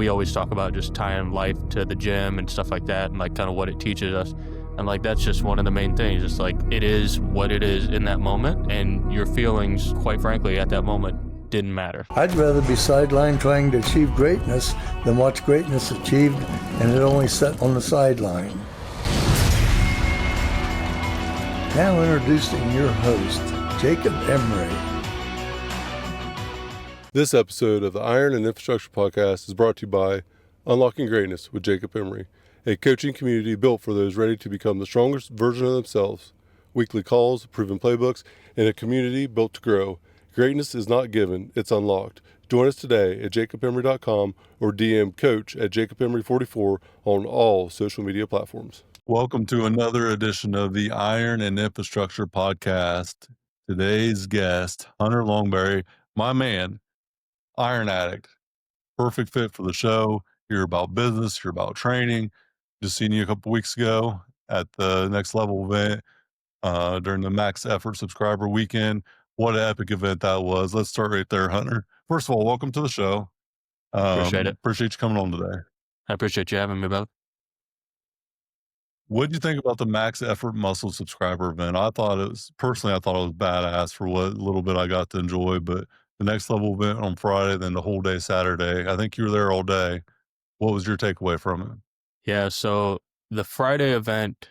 We always talk about just tying life to the gym and stuff like that and like kind of what it teaches us. And like that's just one of the main things. It's like it is what it is in that moment, and your feelings, quite frankly, at that moment didn't matter. I'd rather be sidelined trying to achieve greatness than watch greatness achieved and it only set on the sideline. Now introducing your host, Jacob Emery. This episode of the Iron and Infrastructure Podcast is brought to you by Unlocking Greatness with Jacob Emery, a coaching community built for those ready to become the strongest version of themselves. Weekly calls, proven playbooks, and a community built to grow. Greatness is not given, it's unlocked. Join us today at jacobemery.com or DM coach at jacobemery44 on all social media platforms. Welcome to another edition of the Iron and Infrastructure Podcast. Today's guest, Hunter Longberry, my man, Iron Addict, perfect fit for the show. You're about business, you're about training. Just seen you a couple weeks ago at the Next Level event during the Max Effort Subscriber Weekend. What an epic event that was. Let's start right there, Hunter. First of all, welcome to the show. Appreciate it. Appreciate you coming on today. I appreciate you having me, Bob. What did you think about the Max Effort Muscle Subscriber event? I thought it was badass for what little bit I got to enjoy, but the Next Level event on Friday, then the whole day Saturday. I think you were there all day. What was your takeaway from it? Yeah, so the Friday event,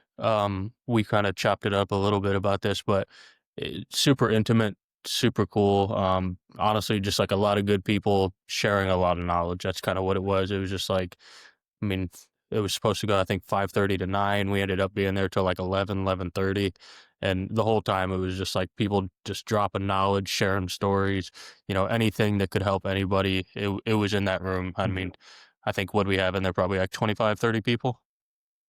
we kind of chopped it up a little bit about this, but super intimate, super cool. Honestly, just like a lot of good people sharing a lot of knowledge. That's kind of what it was. It was just like, I mean, it was supposed to go, I think, 5:30 to 9. We ended up being there till like 11:30. And the whole time it was just like people just dropping knowledge, sharing stories, anything that could help anybody. It was in that room. I mean, I think what we have in there, probably like 25, 30 people,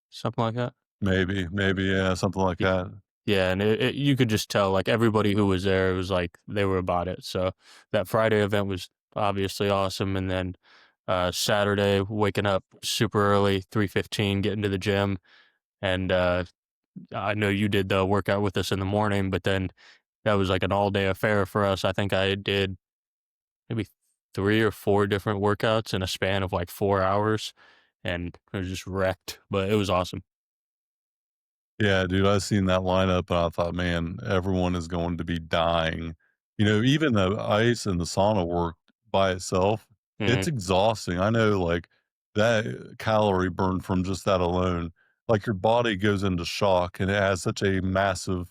something like that. Maybe, yeah, something like that. Yeah, and you could just tell, like, everybody who was there, it was like they were about it. So that Friday event was obviously awesome. And then Saturday, waking up super early, 3:15, getting to the gym. And I know you did the workout with us in the morning, but then that was like an all-day affair for us. I think I did maybe 3 or 4 different workouts in a span of like 4 hours, and I was just wrecked, but it was awesome. Yeah, dude, I seen that lineup and I thought, man, everyone is going to be dying. Even the ice and the sauna work by itself, it's exhausting. I know, like, that calorie burn from just that alone, like, your body goes into shock and it has such a massive,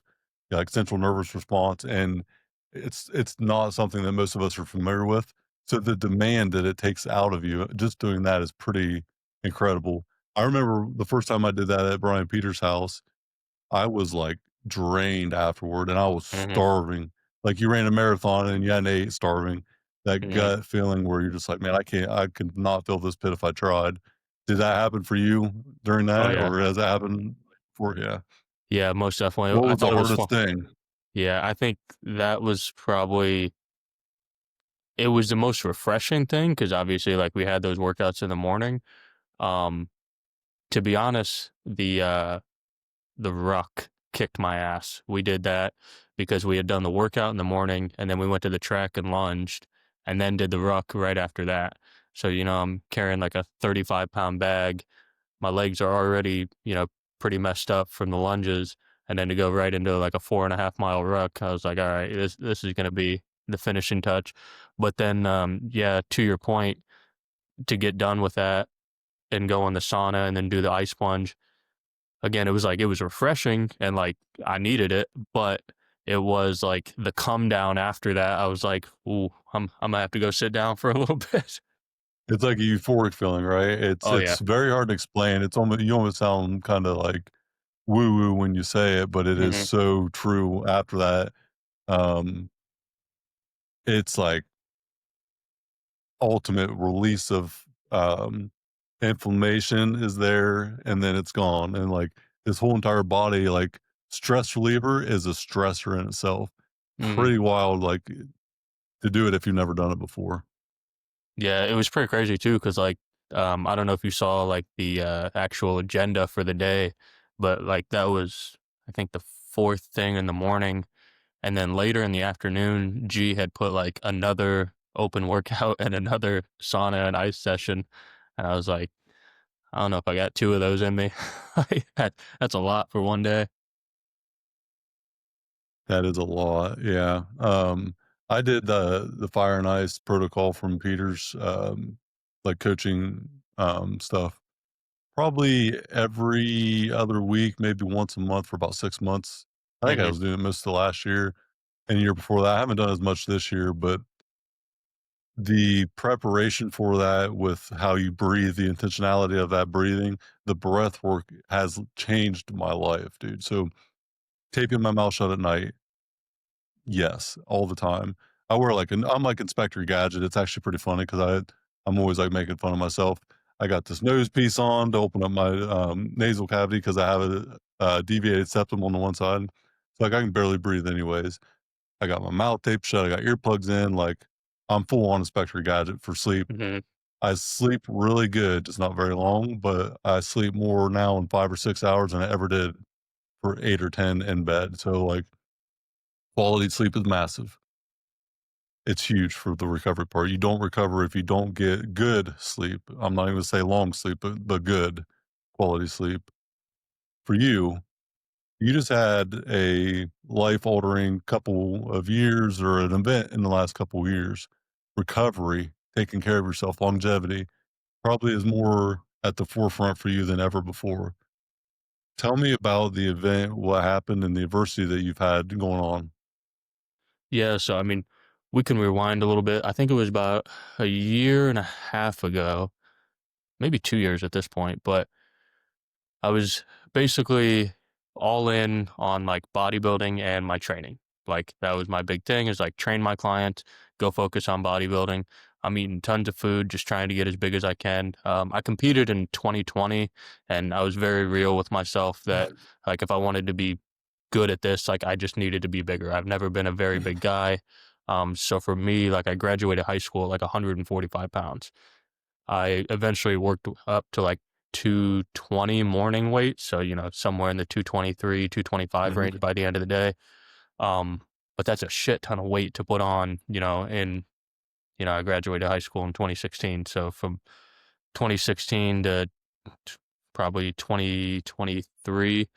like, central nervous response, and it's not something that most of us are familiar with. So the demand that it takes out of you, just doing that is pretty incredible. I remember the first time I did that at Brian Peters' house, I was like drained afterward and I was starving. Like, you ran a marathon and you hadn't ate, starving. That gut feeling where you're just like, man, I could not fill this pit if I tried. Did that happen for you during that, Yeah. or has that happened for you? Yeah, most definitely. What I was the thought it was hardest fun. thing? Yeah, I think that was probably, it was the most refreshing thing because obviously, like, we had those workouts in the morning. Um, to be honest, the ruck kicked my ass. We did that because we had done the workout in the morning, and then we went to the track and lunged, and then did the ruck right after that. So, I'm carrying like a 35-pound bag. My legs are already, pretty messed up from the lunges. And then to go right into like a 4.5 mile ruck, I was like, all right, this is going to be the finishing touch. But then, yeah, to your point, to get done with that and go in the sauna and then do the ice plunge, again, it was refreshing and like I needed it, but it was like the come down after that. I was like, ooh, I'm gonna have to go sit down for a little bit. It's like a euphoric feeling, right? Oh yeah. It's very hard to explain. You almost sound kind of like woo woo when you say it, but it is so true after that. Um, it's like ultimate release of inflammation is there, and then it's gone. And like this whole entire body, like, stress reliever is a stressor in itself. Mhm. Pretty wild, like, to do it if you've never done it before. Yeah, it was pretty crazy too, because like, I don't know if you saw like the actual agenda for the day, but like that was, I think, the fourth thing in the morning. And then later in the afternoon, G had put like another open workout and another sauna and ice session. And I was like, I don't know if I got 2 of those in me. That's a lot for one day. That is a lot, yeah. I did the fire and ice protocol from Peter's, like, coaching, stuff, probably every other week, maybe once a month for about 6 months. I think I Mhm, was doing it most of the last year and the year before that. I haven't done as much this year, but the preparation for that with how you breathe, the intentionality of that breathing, the breath work has changed my life, dude. So, taping my mouth shut at night, yes, all the time. I wear like I'm like Inspector Gadget. It's actually pretty funny because I'm always like making fun of myself. I got this nose piece on to open up my nasal cavity because I have a deviated septum on the one side. So like I can barely breathe anyways. I got my mouth taped shut. I got earplugs in. Like I'm full on Inspector Gadget for sleep. mhm. I sleep really good. It's not very long, but I sleep more now in 5 or 6 hours than I ever did for 8 or 10 in bed. So like quality sleep is massive. It's huge for the recovery part. You don't recover if you don't get good sleep. I'm not even gonna say long sleep, but good quality sleep. For you, you just had a life-altering couple of years or an event in the last couple of years. Recovery, taking care of yourself, longevity probably is more at the forefront for you than ever before. Tell me about the event, what happened, and the adversity that you've had going on. Yeah, so, I mean, we can rewind a little bit. I think it was about a year and a half ago, maybe 2 years at this point, but I was basically all in on, like, bodybuilding and my training. Like, that was my big thing is, like, train my client, go focus on bodybuilding. I'm eating tons of food, just trying to get as big as I can. I competed in 2020, and I was very real with myself that, like, if I wanted to be good at this, like, I just needed to be bigger. I've never been a very big guy. So for me, like, I graduated high school at, like, 145 pounds. I eventually worked up to like 220 morning weight. So, somewhere in the 223, 225 Mhm, range by the end of the day. Um, but that's a shit ton of weight to put on, I graduated high school in 2016. So from 2016 to probably 2023,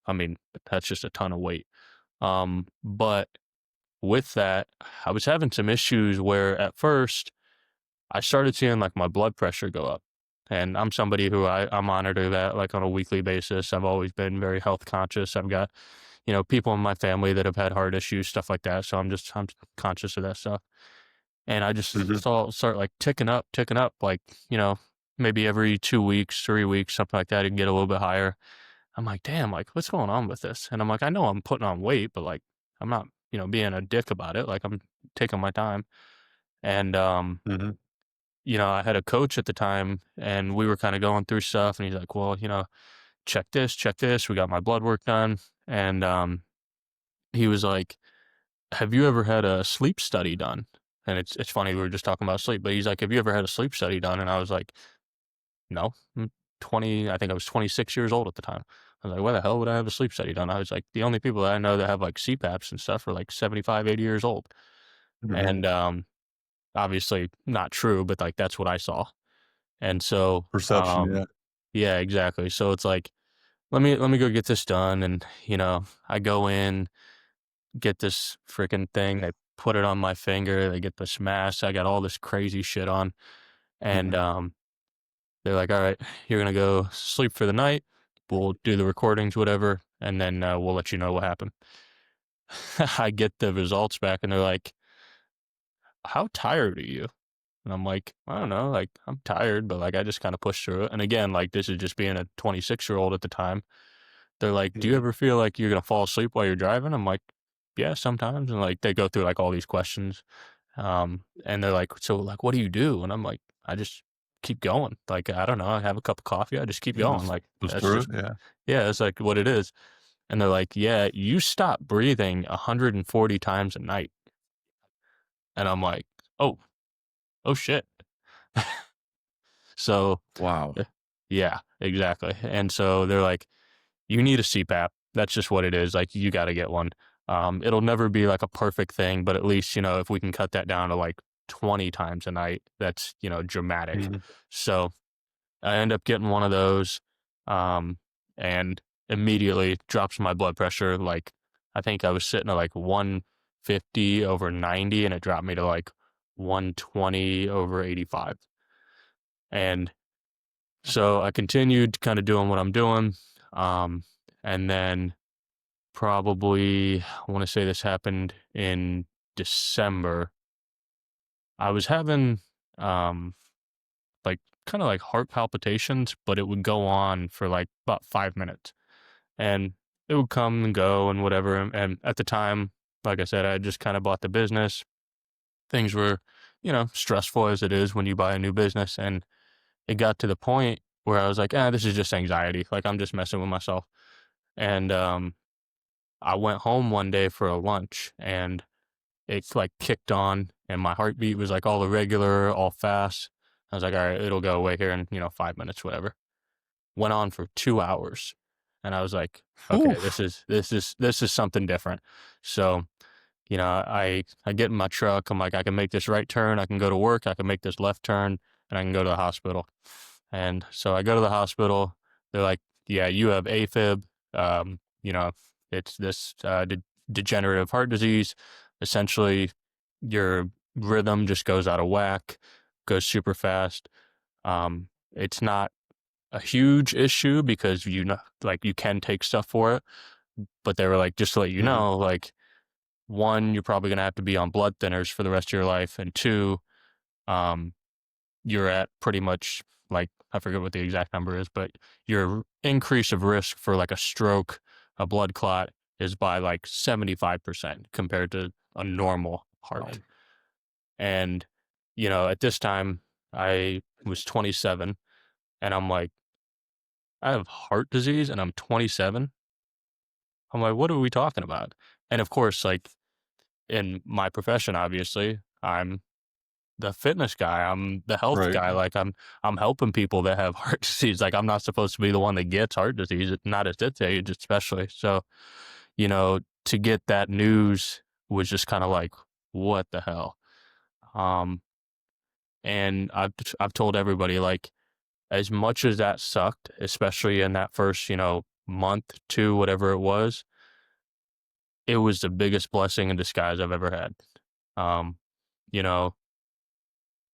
I mean, that's just a ton of weight. But with that, I was having some issues where at first I started seeing like my blood pressure go up. And I'm somebody who I monitor that like on a weekly basis. I've always been very health conscious. I've got, people in my family that have had heart issues, stuff like that. So I'm conscious of that stuff. And I just mhm, start like ticking up, like, maybe every 2 weeks, 3 weeks, something like that, and get a little bit higher. I'm like, damn, like what's going on with this? And I'm like, I know I'm putting on weight, but like I'm not, being a dick about it. Like I'm taking my time. And mhm, I had a coach at the time and we were kind of going through stuff and he's like, well, check this, check this. We got my blood work done. And he was like, have you ever had a sleep study done? And it's funny, we were just talking about sleep, but he's like, have you ever had a sleep study done? And I was like, no, I'm 20, I think I was 26 years old at the time. I was like, why the hell would I have a sleep study done? I was like, the only people that I know that have like CPAPs and stuff are like 75, 80 years old. mhm. And obviously not true, but like that's what I saw. And so, Perception, yeah. yeah, exactly. So it's like, let me go get this done. And, I go in, get this freaking thing. They put it on my finger. They get this mask. I got all this crazy shit on. And, Mhm, they're like, all right, you're going to go sleep for the night. We'll do the recordings, whatever. And then, we'll let you know what happened. I get the results back and they're like, how tired are you? And I'm like, I don't know, like, I'm tired, but like, I just kind of pushed through it. And again, like, this is just being a 26-year-old at the time. They're like, do you mhm, ever feel like you're going to fall asleep while you're driving? I'm like, yeah, sometimes. And like, they go through like all these questions. And they're like, so like, what do you do? And I'm like, I just keep going. Like, I don't know. I have a cup of coffee. I just keep going. just Like, just that's through it, just, yeah. yeah, that's like what it is. And they're like, yeah, you stop breathing 140 times a night. And I'm like, oh, oh shit. So, Wow. eh, yeah, exactly. And so they're like, you need a CPAP. That's just what it is. Like, you got to get one. It'll never be like a perfect thing, but at least, if we can cut that down to like 20 times a night, that's, dramatic. Mhm, So I end up getting one of those, um, and immediately drops my blood pressure. Like, I think I was sitting at like 150 over 90, and it dropped me to like 120 over 85. And so I continued kind of doing what I'm doing. Um, and then probably, I want to say this happened in December. I was having, um, like, kind of like heart palpitations, but it would go on for like about 5 minutes, and it would come and go and whatever. And at the time, like I said, I had just kind of bought the business. Things were, stressful as it is when you buy a new business. And it got to the point where I was like, this is just anxiety. Like, I'm just messing with myself. And I went home one day for a lunch, and it's like kicked on, and my heartbeat was like all irregular, all fast. I was like, all right, it'll go away here in, 5 minutes, whatever. Went on for 2 hours. And I was like, okay, this Oof. is something different. So, I get in my truck. I'm like, I can make this right turn. I can go to work. I can make this left turn, and I can go to the hospital. And so I go to the hospital. They're like, yeah, you have AFib. Um, you know, it's this degenerative heart disease. Essentially, your rhythm just goes out of whack, goes super fast. It's not a huge issue because like, you can take stuff for it. But they were like, just to let you Mhm. know, like, one, you're probably gonna have to be on blood thinners for the rest of your life, and two, um, you're at pretty much, like, I forget what the exact number is, but your increase of risk for like a stroke, a blood clot, is by like 75% compared to a normal heart. Right. And, at this time, I was 27, and I'm like, I have heart disease and I'm 27. I'm like, what are we talking about? And of course, like, in my profession, obviously, I'm the fitness guy. I'm the health Right. guy. Like, I'm helping people that have heart disease. Like, I'm not supposed to be the one that gets heart disease, not at this age, especially. So, to get that news was just kind of like, what the hell? Um, and I've told everybody, like, as much as that sucked, especially in that first, month, two, whatever it was the biggest blessing in disguise I've ever had. Um, you know,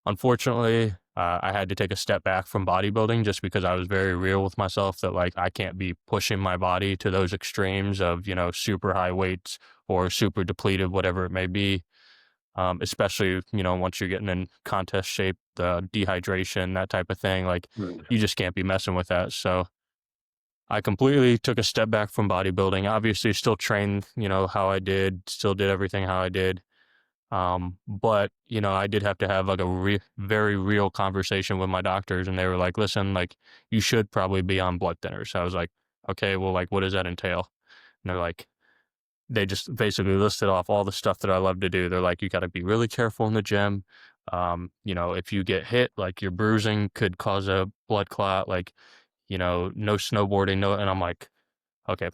Unfortunately, I had to take a step back from bodybuilding just because I was very real with myself that, like, I can't be pushing my body to those extremes of, super high weights or super depleted, whatever it may be. Especially, once you're getting in contest shape, the dehydration, that type of thing, like, Right. you just can't be messing with that. So I completely took a step back from bodybuilding. Obviously, still trained, how I did, still did everything how I did. But, I did have to have like a very real conversation with my doctors, and they were like, listen, like, you should probably be on blood thinners. I was like, okay, well, like, what does that entail? And they're like, they just basically listed off all the stuff that I love to do. They're like, you got to be really careful in the gym. If you get hit, like, your bruising could cause a blood clot, like, no snowboarding, no. And I'm like, okay,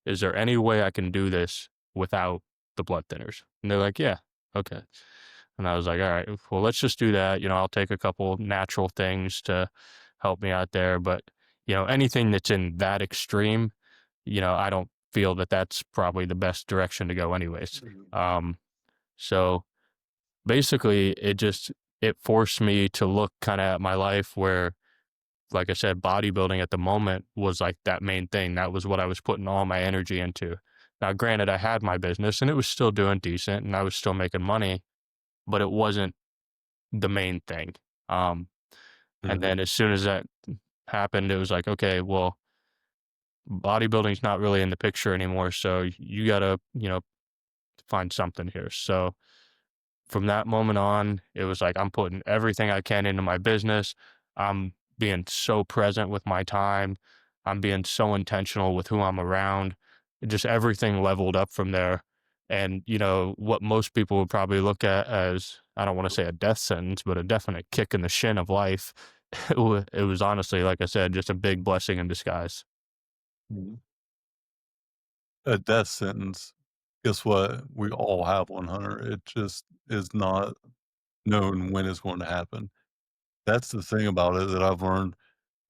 is there any way I can do this without the blood thinners? And they're like, yeah, okay. And I was like, all right, well, let's just do that. I'll take a couple natural things to help me out there. But, anything that's in that extreme, I don't feel that that's probably the best direction to go anyways. Mhm. So basically it forced me to look kind of at my life where, like I said, bodybuilding at the moment was like that main thing. That was what I was putting all my energy into. Now, granted, I had my business and it was still doing decent and I was still making money, but it wasn't the main thing. Um, and Mhm. then as soon as that happened, it was like, okay, well, bodybuilding's not really in the picture anymore. So you gotta, find something here. So from that moment on, it was like I'm putting everything I can into my business. I'm being so present with my time. I'm being so intentional with who I'm around. Just everything leveled up from there. And, what most people would probably look at as, I don't want to say a death sentence, but a definite kick in the shin of life. It was honestly, like I said, just a big blessing in disguise. Mhm. A death sentence, guess what? We all have one, Hunter. It just is not known when it's going to happen. That's the thing about it that I've learned.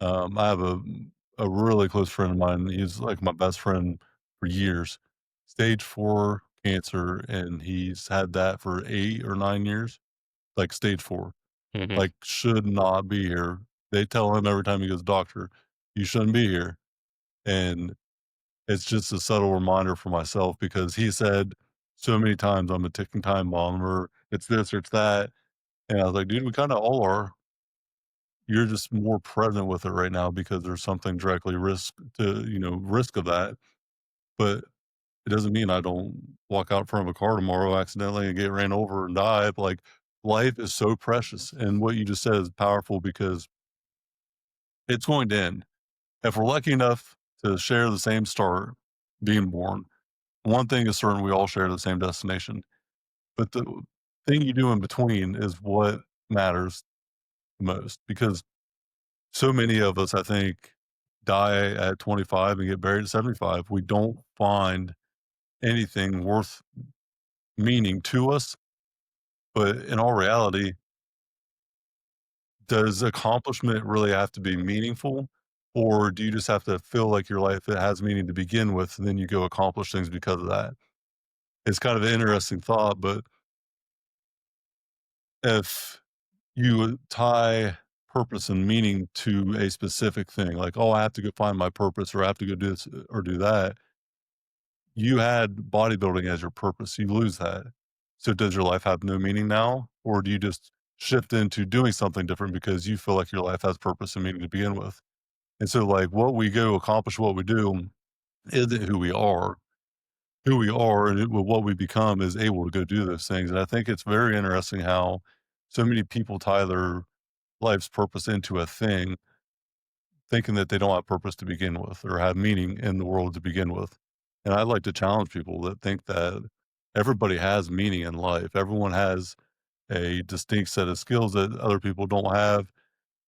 I have a really close friend of mine. He's like my best friend for years. Stage 4 cancer, and he's had that for 8 or 9 years, like stage 4. Mhm. Like, should not be here. They tell him every time he goes, "Doctor, you shouldn't be here." And it's just a subtle reminder for myself because he said so many times, "I'm a ticking time bomb," or "It's this or it's that." And I was like, "Dude, we kinda all are. You're just more present with it right now because there's something directly risk of that. But it doesn't mean I don't walk out in front of a car tomorrow accidentally and get ran over and die. But like, life is so precious. And what you just said is powerful because it's going to end. If we're lucky enough to share the same start, being born, one thing is certain: we all share the same destination. But the thing you do in between is what matters the most because so many of us, I think, die at 25 and get buried at 75. We don't find anything worth meaning to us. But in all reality, does accomplishment really have to be meaningful? Or do you just have to feel like your life it has meaning to begin with, and then you go accomplish things because of that? It's kind of an interesting thought, but if you tie purpose and meaning to a specific thing, like, oh, I have to go find my purpose, or I have to go do this or do that, you had bodybuilding as your purpose, you lose that. So does your life have no meaning now? Or do you just shift into doing something different because you feel like your life has purpose and meaning to begin with? And so, like, what we go accomplish, what we do, isn't who we are. Who we are and what we become is able to go do those things. And I think it's very interesting how so many people tie their life's purpose into a thing, thinking that they don't have purpose to begin with or have meaning in the world to begin with. And I'd like to challenge people that think that everybody has meaning in life. Everyone has a distinct set of skills that other people don't have.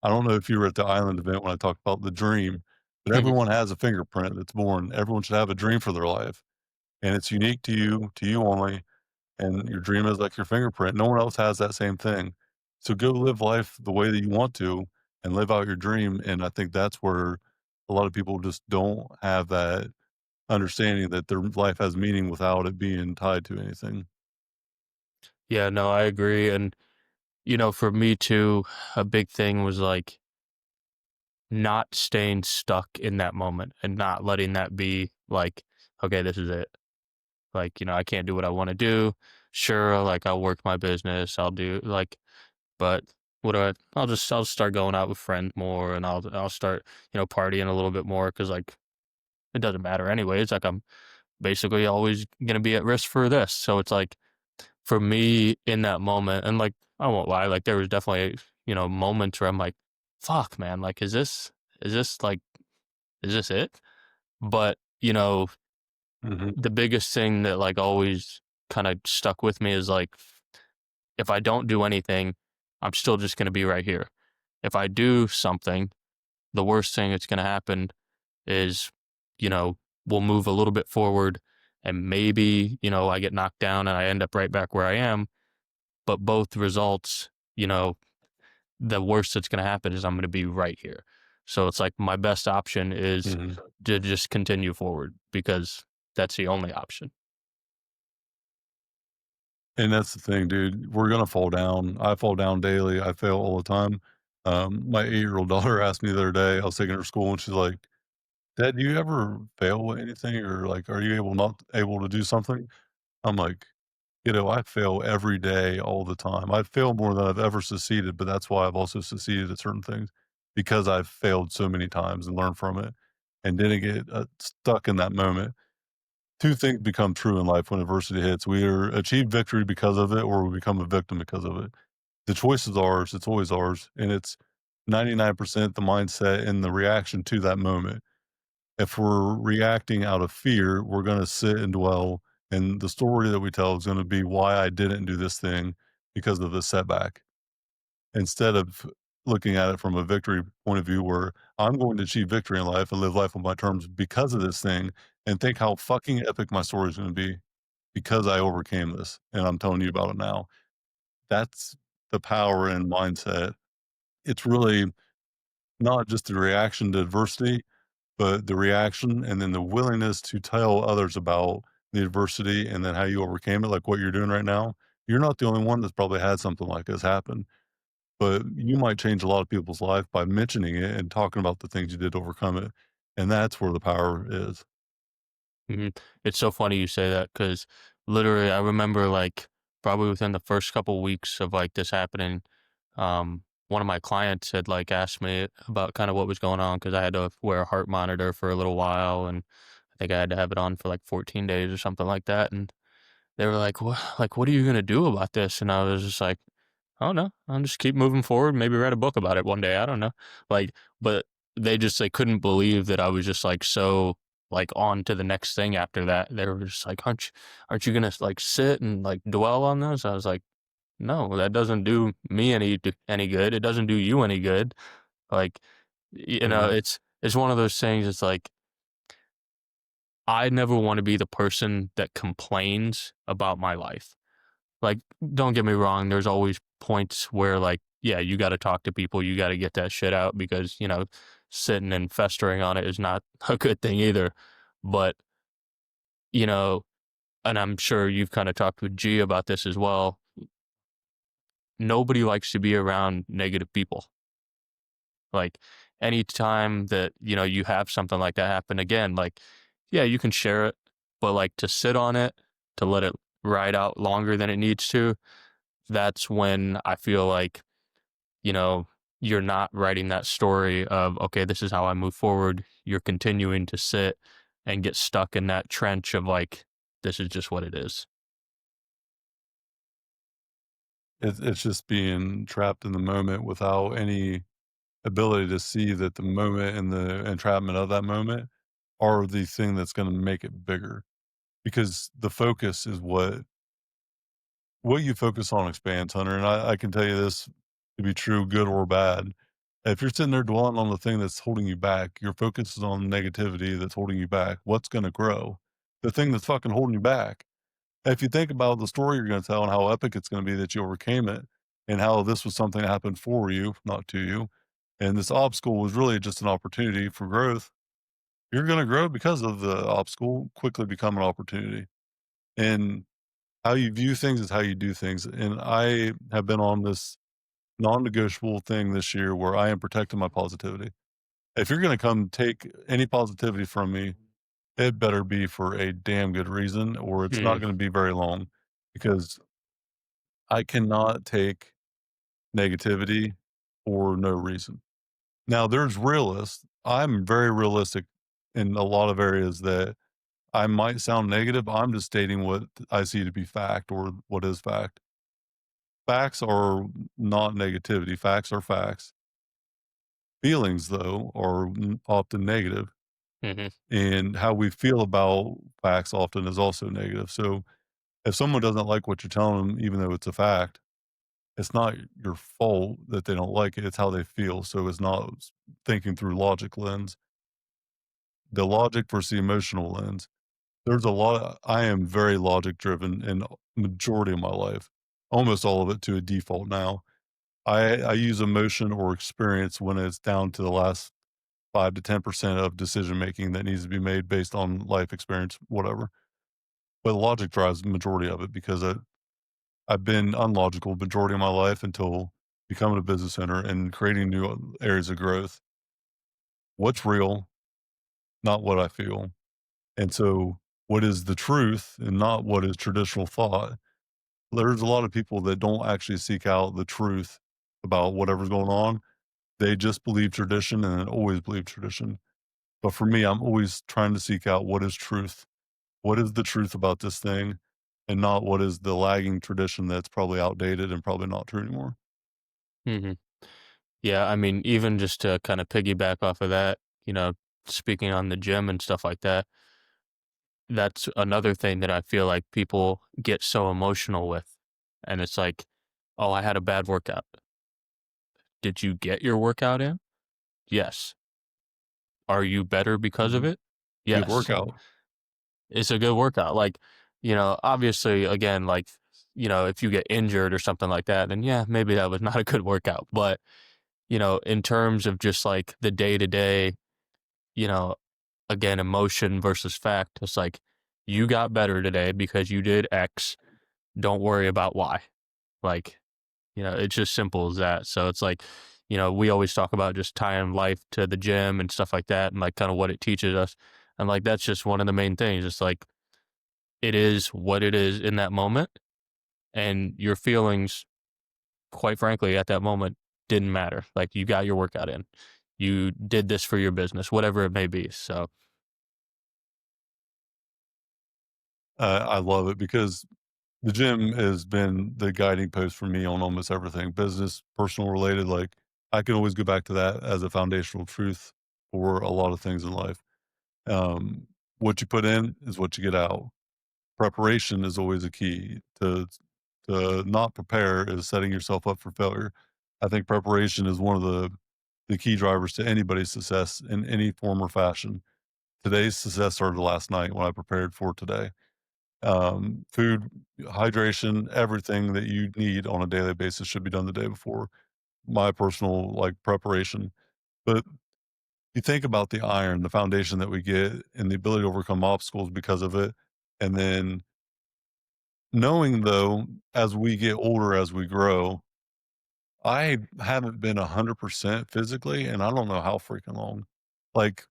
I don't know if you were at the island event when I talked about the dream, but everyone has a fingerprint that's born. Everyone should have a dream for their life. And it's unique to you only. And your dream is like your fingerprint. No one else has that same thing. So go live life the way that you want to and live out your dream. And I think that's where a lot of people just don't have that understanding that their life has meaning without it being tied to anything. Yeah, no, I agree, and, for me too, a big thing was, like, not staying stuck in that moment and not letting that be, like, "Okay, this is it." Like, I can't do what I wanna do. Sure, like, I'll work my business, I'll do like, but what do I'll start going out with friends more, and I'll start, partying a little bit more because like, it doesn't matter anyways, like, I'm basically always gonna be at risk for this, so it's like, for me in that moment and, like, I won't lie, like, there was definitely, moments where I'm like, "Fuck, man, like, like is this it?" But, Hmm. the biggest thing that, like, always kinda stuck with me is, like, if I don't do anything, I'm still just gonna be right here. If I do something, the worst thing that's gonna happen is, you know, we'll move a little bit forward and maybe, I get knocked down and I end up right back where I am. But both results, the worst that's gonna happen is I'm gonna be right here. So it's like my best option is Hmm. to just continue forward because that's the only option. And that's the thing, dude. We're gonna fall down. I fall down daily. I fail all the time. My 8-year-old daughter asked me the other day, I was taking her to school and she's like, "Dad, do you ever fail at anything or like are you not able to do something?" I'm like, I fail every day, all the time. I fail more than I've ever succeeded, but that's why I've also succeeded at certain things because I've failed so many times and learned from it and didn't get stuck in that moment. Two things become true in life when adversity hits. We either achieve victory because of it or we become a victim because of it. The choice is ours. It's always ours. And it's 99% the mindset and the reaction to that moment. If we're reacting out of fear, we're going to sit and dwell. And the story that we tell is going to be why I didn't do this thing because of the setback. Instead of looking at it from a victory point of view where I'm going to achieve victory in life and live life on my terms because of this thing and think how fucking epic my story is going to be because I overcame this and I'm telling you about it now. That's the power and mindset. It's really not just the reaction to adversity, but the reaction and then the willingness to tell others about the adversity and then how you overcame it, like what you're doing right now. You're not the only one that's probably had something like this happen, but you might change a lot of people's life by mentioning it and talking about the things you did to overcome it. And that's where the power is. Mhm. It's so funny you say that because literally I remember, like, probably within the first couple weeks of, like, this happening, one of my clients had, like, asked me about kinda what was going on because I had to wear a heart monitor for a little while, and I think I had to have it on for, like, 14 days or something like that, and they were what are you gonna do about this?" And I was just like, "I don't know. I'll just keep moving forward, maybe write a book about it one day, I don't know." Like, but they couldn't believe that I was just, like, so, like, on to the next thing after that. They were just like, aren't you gonna, like, sit and, like, dwell on this?" I was like, "No, that doesn't do me any good. It doesn't do you any good." Like, Amen. it's one of those things, it's like, I never wanna be the person that complains about my life. Like, don't get me wrong, there's always points where, like, yeah, you gotta talk to people, you gotta get that shit out because, sitting and festering on it is not a good thing either. But, you know, and I'm sure you've kinda talked with G about this as well, nobody likes to be around negative people. Like, anytime that, you have something like that happen again, like, yeah, you can share it, but, like, to sit on it, to let it ride out longer than it needs to, that's when I feel like, you know, you're not writing that story of, okay, this is how I move forward. You're continuing to sit and get stuck in that trench of, like, this is just what it is. It's just being trapped in the moment without any ability to see that the moment and the entrapment of that moment are the thing that's going to make it bigger, because the focus is what you focus on expands, Hunter. And I can tell you this to be true, good or bad. If you're sitting there dwelling on the thing that's holding you back, your focus is on negativity that's holding you back. What's going to grow? The thing that's fucking holding you back. If you think about the story you're going to tell and how epic it's going to be that you overcame it, and how this was something that happened for you, not to you, and this obstacle was really just an opportunity for growth, you're going to grow because of the obstacle quickly become an opportunity. And how you view things is how you do things. And I have been on this non-negotiable thing this year where I am protecting my positivity. If you're going to come take any positivity from me, it better be for a damn good reason, or it's not Mhm, going to be very long, because I cannot take negativity for no reason. Now, there's realists. I'm very realistic in a lot of areas that I might sound negative. I'm just stating what I see to be fact or what is fact. Facts are not negativity. Facts are facts. Feelings, though, are often negative, mhm, and how we feel about facts often is also negative. So, if someone doesn't like what you're telling them, even though it's a fact, it's not your fault that they don't like it. It's how they feel. So, it's not thinking through logic lens, the logic versus the emotional lens. There's a lot. I am very logic driven in majority of my life, almost all of it to a default now. I use emotion or experience when it's down to the last 5 to 10% of decision making that needs to be made based on life experience, whatever. But logic drives the majority of it, because I've been unlogical majority of my life until becoming a business owner and creating new areas of growth. What's real, not what I feel. And so, what is the truth and not what is traditional thought? There's a lot of people that don't actually seek out the truth about whatever's going on. They just believe tradition and always believe tradition. But for me, I'm always trying to seek out what is truth. What is the truth about this thing, and not what is the lagging tradition that's probably outdated and probably not true anymore. mhm. Yeah, I mean, even just to kinda piggyback off of that, speaking on the gym and stuff like that, that's another thing that I feel like people get so emotional with, and it's like, "Oh, I had a bad workout." Did you get your workout in? Yes. Are you better because of Mhm. it? Good Yes. workout. It's a good workout. Like, obviously, again, like, if you get injured or something like that, then yeah, maybe that was not a good workout. But in terms of just like the day to day, you know, again, emotion versus fact, it's like you got better today because you did X. Don't worry about Y. Like, it's just simple as that. So it's like, we always talk about just tying life to the gym and stuff like that and like kind of what it teaches us. And like that's just one of the main things. It's like it is what it is in that moment. And your feelings, quite frankly, at that moment didn't matter. Like you got your workout in. You did this for your business, whatever it may be. So I love it because the gym has been the guiding post for me on almost everything, business, personal related. Like I can always go back to that as a foundational truth for a lot of things in life. What you put in is what you get out. Preparation is always a key. To not prepare is setting yourself up for failure. I think preparation is one of the key drivers to anybody's success in any form or fashion. Today's success started last night when I prepared for today. Food, hydration, everything that you need on a daily basis should be done the day before. My personal like preparation. But you think about the iron, the foundation that we get and the ability to overcome obstacles because of it. And then knowing though, as we get older, as we grow, I haven't been 100% physically, and I don't know how freaking long. Like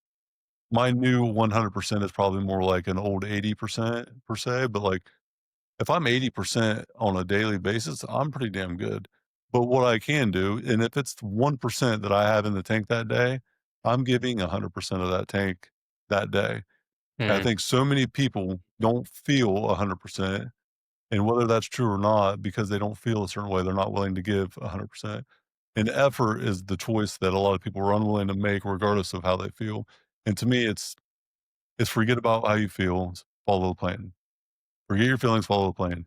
my new 100% is probably more like an old 80% per se, but like if I'm 80% on a daily basis, I'm pretty damn good. But what I can do, and if it's 1% that I have in the tank that day, I'm giving 100% of that tank that day. And I mhm, think so many people don't feel 100%. And whether that's true or not, because they don't feel a certain way, they're not willing to give 100%. And effort is the choice that a lot of people are unwilling to make regardless of how they feel. And to me, it's forget about how you feel, follow the plan. Forget your feelings, follow the plan.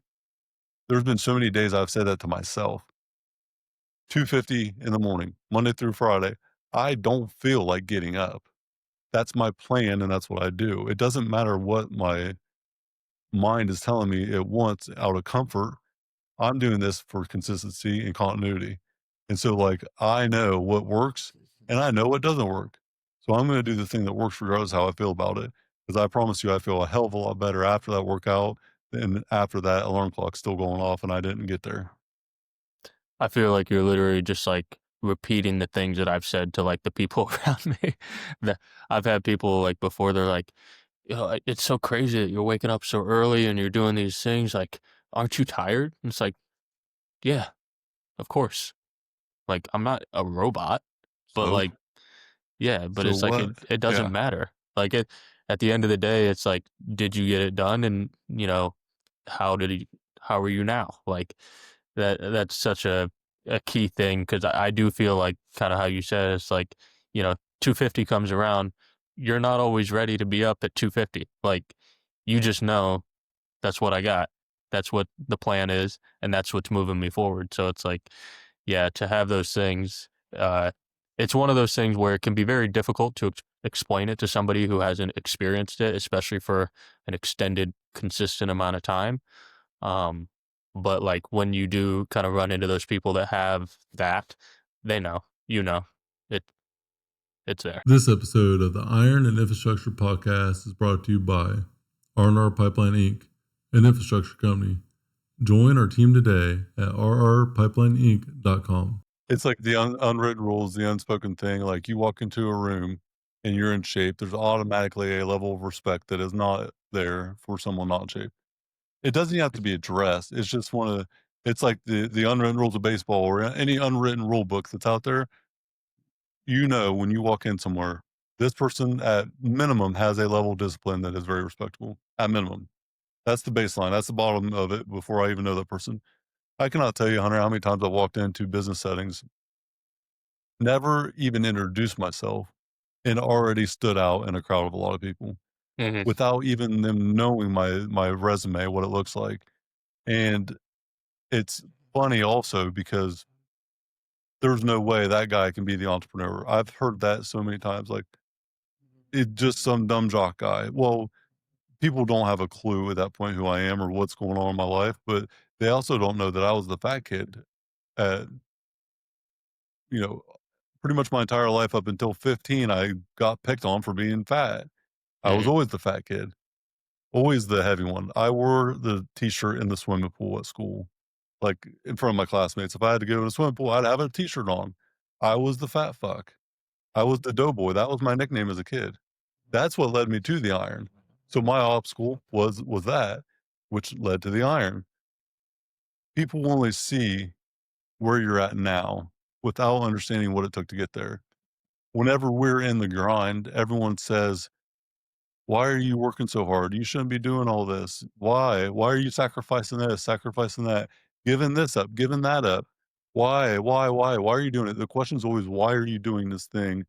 There's been so many days I've said that to myself. 2:50 in the morning, Monday through Friday. I don't feel like getting up. That's my plan and that's what I do. It doesn't matter what my mind is telling me it wants out of comfort. I'm doing this for consistency and continuity. And so, like, I know what works and I know what doesn't work. So I'm going to do the thing that works regardless of how I feel about it. Because I promise you, I feel a hell of a lot better after that workout than after that alarm clock's still going off and I didn't get there. I feel like you're literally just like repeating the things that I've said to like the people around me. That I've had people like before, they're like, it's so crazy that you're waking up so early and you're doing these things. Like, aren't you tired? And it's like, yeah, of course. Like, I'm not a robot, but So, like, yeah, but so it's like what? it doesn't Yeah. matter. Like at the end of the day, it's like, did you get it done? And how did you how are you now? Like that's such a key thing because I do feel like kind of how you said it's like, 250 comes around, you're not always ready to be up at 250. Like you just know that's what I got. That's what the plan is, and that's what's moving me forward. So it's like, yeah, to have those things, it's one of those things where it can be very difficult to explain it to somebody who hasn't experienced it, especially for an extended, consistent amount of time. Um, but like when you do kind of run into those people that have that, they know, it, it's there. This episode of the Iron and Infrastructure Podcast is brought to you by R&R Pipeline Inc., an infrastructure company. Join our team today at rrpipelineinc.com. It's like the unwritten rules, the unspoken thing. Like you walk into a room and you're in shape, there's automatically a level of respect that is not there for someone not in shape. It doesn't even have to be addressed. It's just it's like the unwritten rules of baseball or any unwritten rule book that's out there. When you walk in somewhere, this person at minimum has a level of discipline that is very respectable. At minimum. That's the baseline. That's the bottom of it before I even know that person. I cannot tell you, Hunter, how many times I've walked into business settings, never even introduced myself, and already stood out in a crowd of a lot of people Hmm. without even them knowing my resume, what it looks like. And it's funny also because there's no way that guy can be the entrepreneur. I've heard that so many times, like, it's just some dumb jock guy. Well, people don't have a clue at that point who I am or what's going on in my life, but they also don't know that I was the fat kid at, you know, pretty much my entire life up until 15, I got picked on for being fat. I was Mhm. always the fat kid, always the heavy one. I wore the t-shirt in the swimming pool at school, like in front of my classmates. If I had to go to the swimming pool, I'd have a t-shirt on. I was the fat fuck. I was the doughboy. That was my nickname as a kid. That's what led me to the iron. So my obstacle was that, which led to the iron. People only see where you're at now without understanding what it took to get there. Whenever we're in the grind, everyone says, "Why are you working so hard? You shouldn't be doing all this. Why? Why are you sacrificing this, sacrificing that, giving this up, giving that up? Why? Why? Why are you doing it?" The question is always, "Why are you doing this thing?"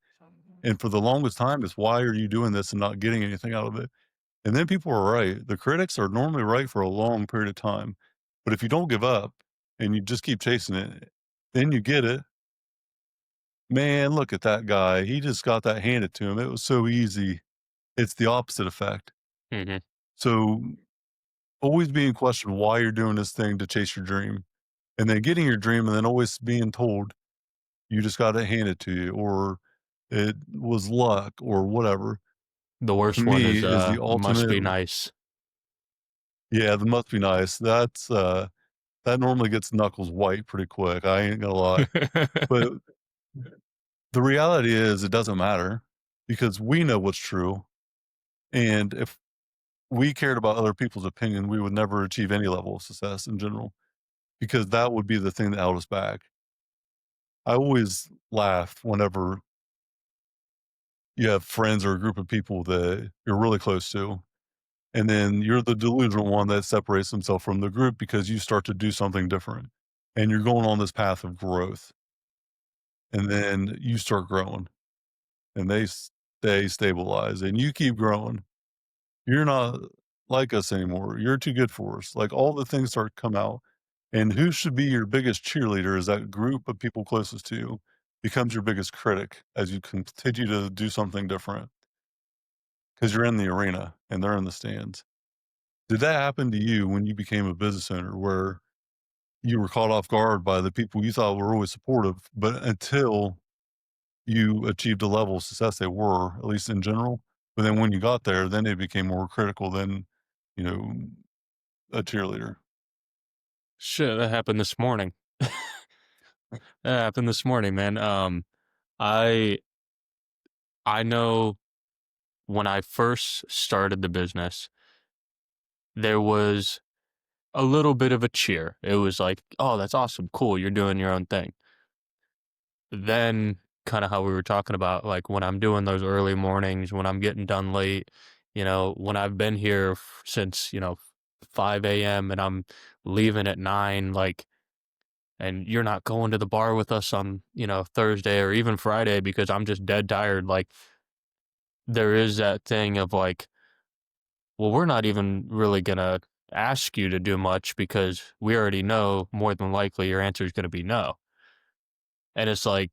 And for the longest time, it's, "Why are you doing this and not getting anything out of it?" And then people are right. The critics are normally right for a long period of time. But if you don't give up and you just keep chasing it, then you get it. Man, look at that guy. He just got that handed to him. It was so easy. It's the opposite effect. Mhm. So always being questioned why you're doing this thing to chase your dream, and then getting your dream, and then always being told you just got it handed to you, or it was luck, or whatever. The To worst one me, is, is the "Must ultimate. be nice." Yeah, that must be nice. That normally gets knuckles white pretty quick. I ain't gonna lie. But the reality is, it doesn't matter because we know what's true. And if we cared about other people's opinion, we would never achieve any level of success in general because that would be the thing that held us back. I always laugh whenever you have friends or a group of people that you're really close to, and then you're the delusional one that separates himself from the group because you start to do something different and you're going on this path of growth. And then you start growing and they stay stabilized and you keep growing. You're not like us anymore. You're too good for us. Like all the things start to come out. And who should be your biggest cheerleader is that group of people closest to you becomes your biggest critic as you continue to do something different because you're in the arena and they're in the stands. Did that happen to you when you became a business owner where you were caught off guard by the people you thought were always supportive, but until you achieved a level of success they were, at least in general. But then when you got there, then they became more critical than, you know, a cheerleader. Shit, that happened this morning. That happened this morning, man. I I know when I first started the business, there was a little bit of a cheer. It was like, "Oh, that's awesome. Cool. You're doing your own thing." Then kind of how we were talking about, like when I'm doing those early mornings, when I'm getting done late, when I've been here since, 5 a.m. and I'm leaving at 9, like, and you're not going to the bar with us on, Thursday or even Friday because I'm just dead tired. Like, there is that thing of like, well, we're not even really going to ask you to do much because we already know more than likely your answer is going to be no. And it's like,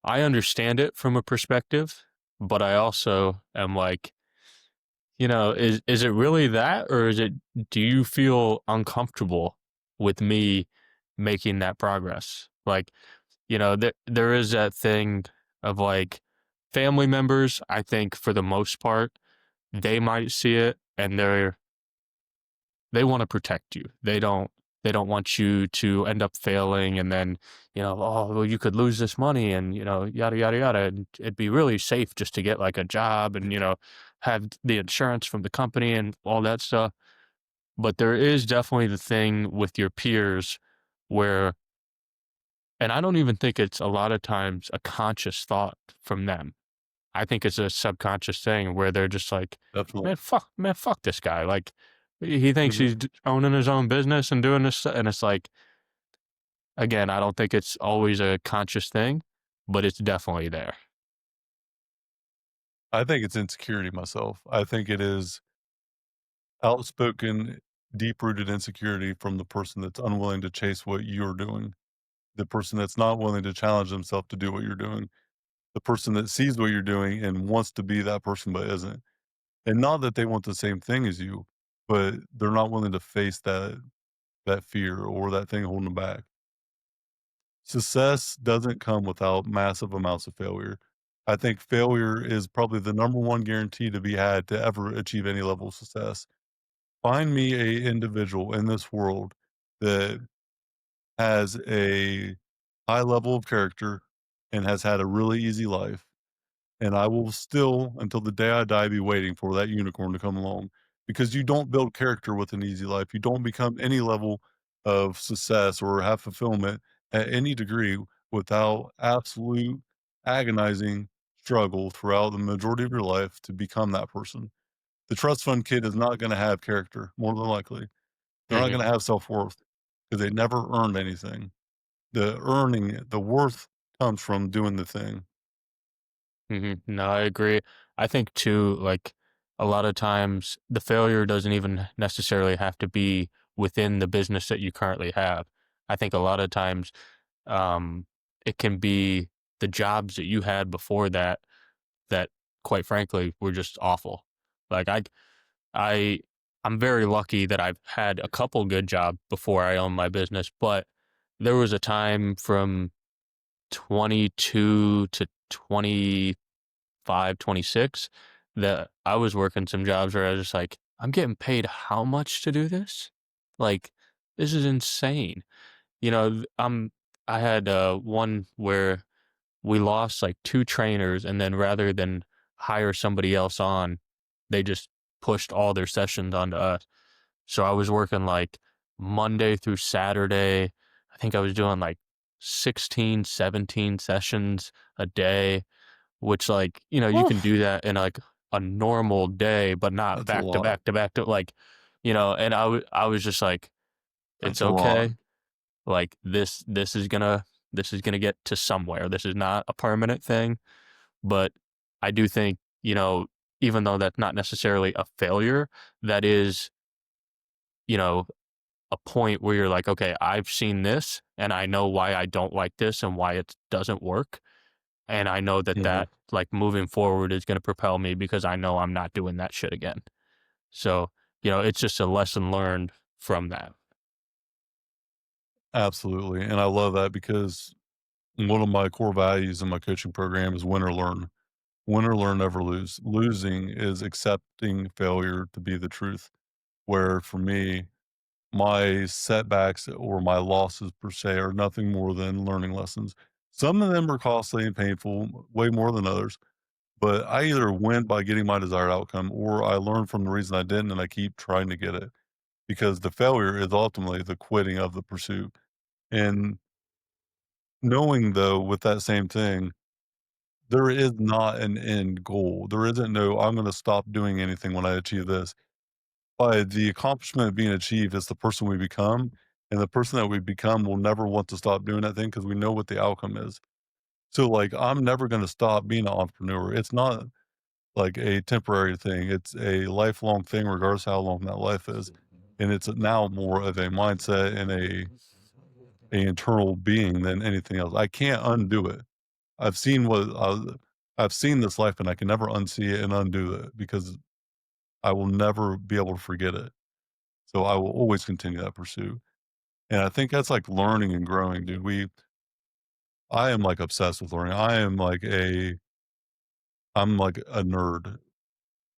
I understand it from a perspective, but I also am like, is it really that, or do you feel uncomfortable with me making that progress? Like, there is that thing of like family members, I think for the most part, they might see it and they want to protect you. They don't want you to end up failing and then, oh, well, you could lose this money and, yada, yada, yada. And it'd be really safe just to get like a job and, have the insurance from the company and all that stuff. But there is definitely the thing with your peers where, and I don't even think it's a lot of times a conscious thought from them. I think it's a subconscious thing where they're just like, Definitely. man, fuck this guy. Like, he thinks Mhm. he's owning his own business and doing this, and it's like, again, I don't think it's always a conscious thing, but it's definitely there. I think it's insecurity myself. I think it is outspoken, deep rooted insecurity from the person that's unwilling to chase what you're doing, the person that's not willing to challenge themselves to do what you're doing, the person that sees what you're doing and wants to be that person but isn't. And not that they want the same thing as you, but they're not willing to face that fear or that thing holding them back. Success doesn't come without massive amounts of failure. I think failure is probably the number one guarantee to be had to ever achieve any level of success. Find me a individual in this world that has a high level of character and has had a really easy life, and I will still, until the day I die, be waiting for that unicorn to come along, because you don't build character with an easy life. You don't become any level of success or have fulfillment at any degree without absolute agonizing struggle throughout the majority of your life to become that person. The trust fund kid is not going to have character, more than likely. They're not Mhm, going to have self worth because they never earned anything. The worth comes from doing the thing. mhm. No, I agree. I think too, like, a lot of times the failure doesn't even necessarily have to be within the business that you currently have. I think a lot of times, um, it can be the jobs that you had before that, that quite frankly were just awful. Like I I'm very lucky that I've had a couple good jobs before I owned my business, but there was a time from 22 to 25, 26 that I was working some jobs where I was just like, I'm getting paid how much to do this? Like, this is insane. You know, I had one where we lost like two trainers, and then rather than hire somebody else on, they just pushed all their sessions onto us. So I was working like Monday through Saturday. I think I was doing like 16, 17 sessions a day, which, like, you can Oof, do that in like a normal day, but not that's a back to lot. back to back to like, and I was just like, it's That's a lot. okay. Like this is gonna get to somewhere. This is not a permanent thing. But I do think, even though that's not necessarily a failure, that is, you know, a point where you're like, okay, I've seen this and I know why I don't like this and why it doesn't work. And I know that Mhm. like moving forward is going to propel me because I know I'm not doing that shit again. So, it's just a lesson learned from that. Absolutely, and I love that because one of my core values in my coaching program is win or learn. Win or learn, never lose. Losing is accepting failure to be the truth, where for me, my setbacks or my losses per se are nothing more than learning lessons. Some of them are costly and painful, way more than others, but I either win by getting my desired outcome or I learn from the reason I didn't and I keep trying to get it, because the failure is ultimately the quitting of the pursuit. And knowing, though, with that same thing, there is not an end goal. There isn't no, I'm going to stop doing anything when I achieve this. By the accomplishment being achieved is the person we become. And the person that we become will never want to stop doing that thing because we know what the outcome is. So, like, I'm never going to stop being an entrepreneur. It's not like a temporary thing, it's a lifelong thing, regardless of how long that life is. And it's now more of a mindset and a internal being than anything else. I can't undo it. I've seen what I've seen this life, and I can never unsee it and undo it because I will never be able to forget it. So I will always continue that pursuit. And I think that's like learning and growing, dude. I am like obsessed with learning. I'm like a nerd.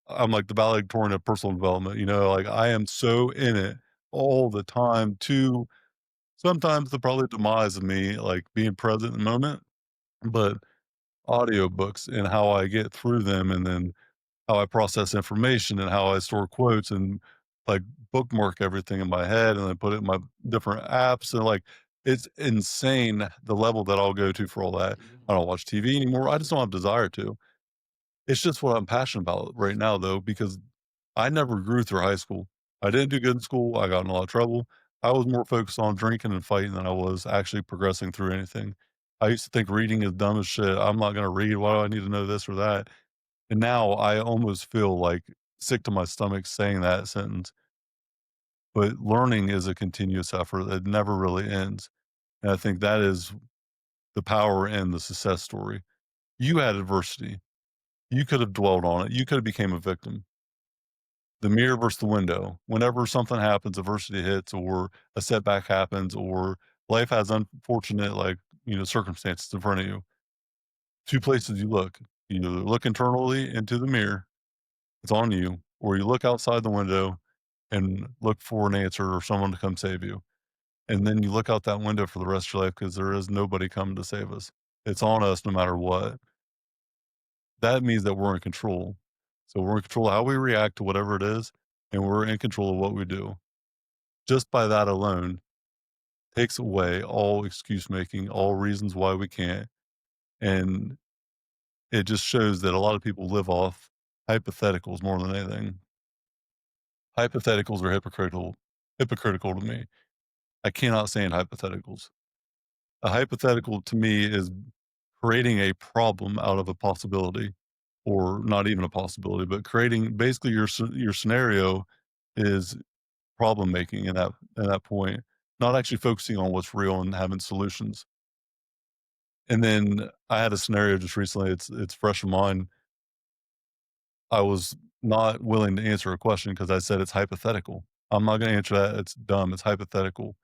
I'm like the valedictorian of personal development. Like I am so in it all the time to sometimes the probably demise of me, like being present in the moment, but audiobooks and how I get through them and then how I process information and how I store quotes and like bookmark everything in my head and then put it in my different apps. And like, it's insane the level that I'll go to for all that. I don't watch TV anymore. I just don't have desire to. It's just what I'm passionate about right now, though, because I never grew through high school. I didn't do good in school. I got in a lot of trouble. I was more focused on drinking and fighting than I was actually progressing through anything. I used to think reading is dumb as shit. I'm not going to read. Why do I need to know this or that? And now I almost feel like sick to my stomach saying that sentence. But learning is a continuous effort that never really ends. And I think that is the power in the success story. You had adversity. You could have dwelled on it. You could have became a victim. The mirror versus the window. Whenever something happens, adversity hits or a setback happens or life has unfortunate like circumstances in front of you. Two places you look. You either look internally into the mirror, it's on you, or you look outside the window and look for an answer or someone to come save you. And then you look out that window for the rest of your life because there is nobody coming to save us. It's on us no matter what. That means that we're in control. So we're in control of how we react to whatever it is, and we're in control of what we do. Just by that alone takes away all excuse making, all reasons why we can't. And it just shows that a lot of people live off hypotheticals more than anything. Hypotheticals are hypocritical to me. I cannot stand hypotheticals. A hypothetical to me is creating a problem out of a possibility, or not even a possibility, but creating basically your scenario is problem making in that point, not actually focusing on what's real and having solutions. And then I had a scenario just recently, it's fresh in mind. I was not willing to answer a question because I said it's hypothetical. I'm not gonna answer that, it's dumb, it's hypothetical.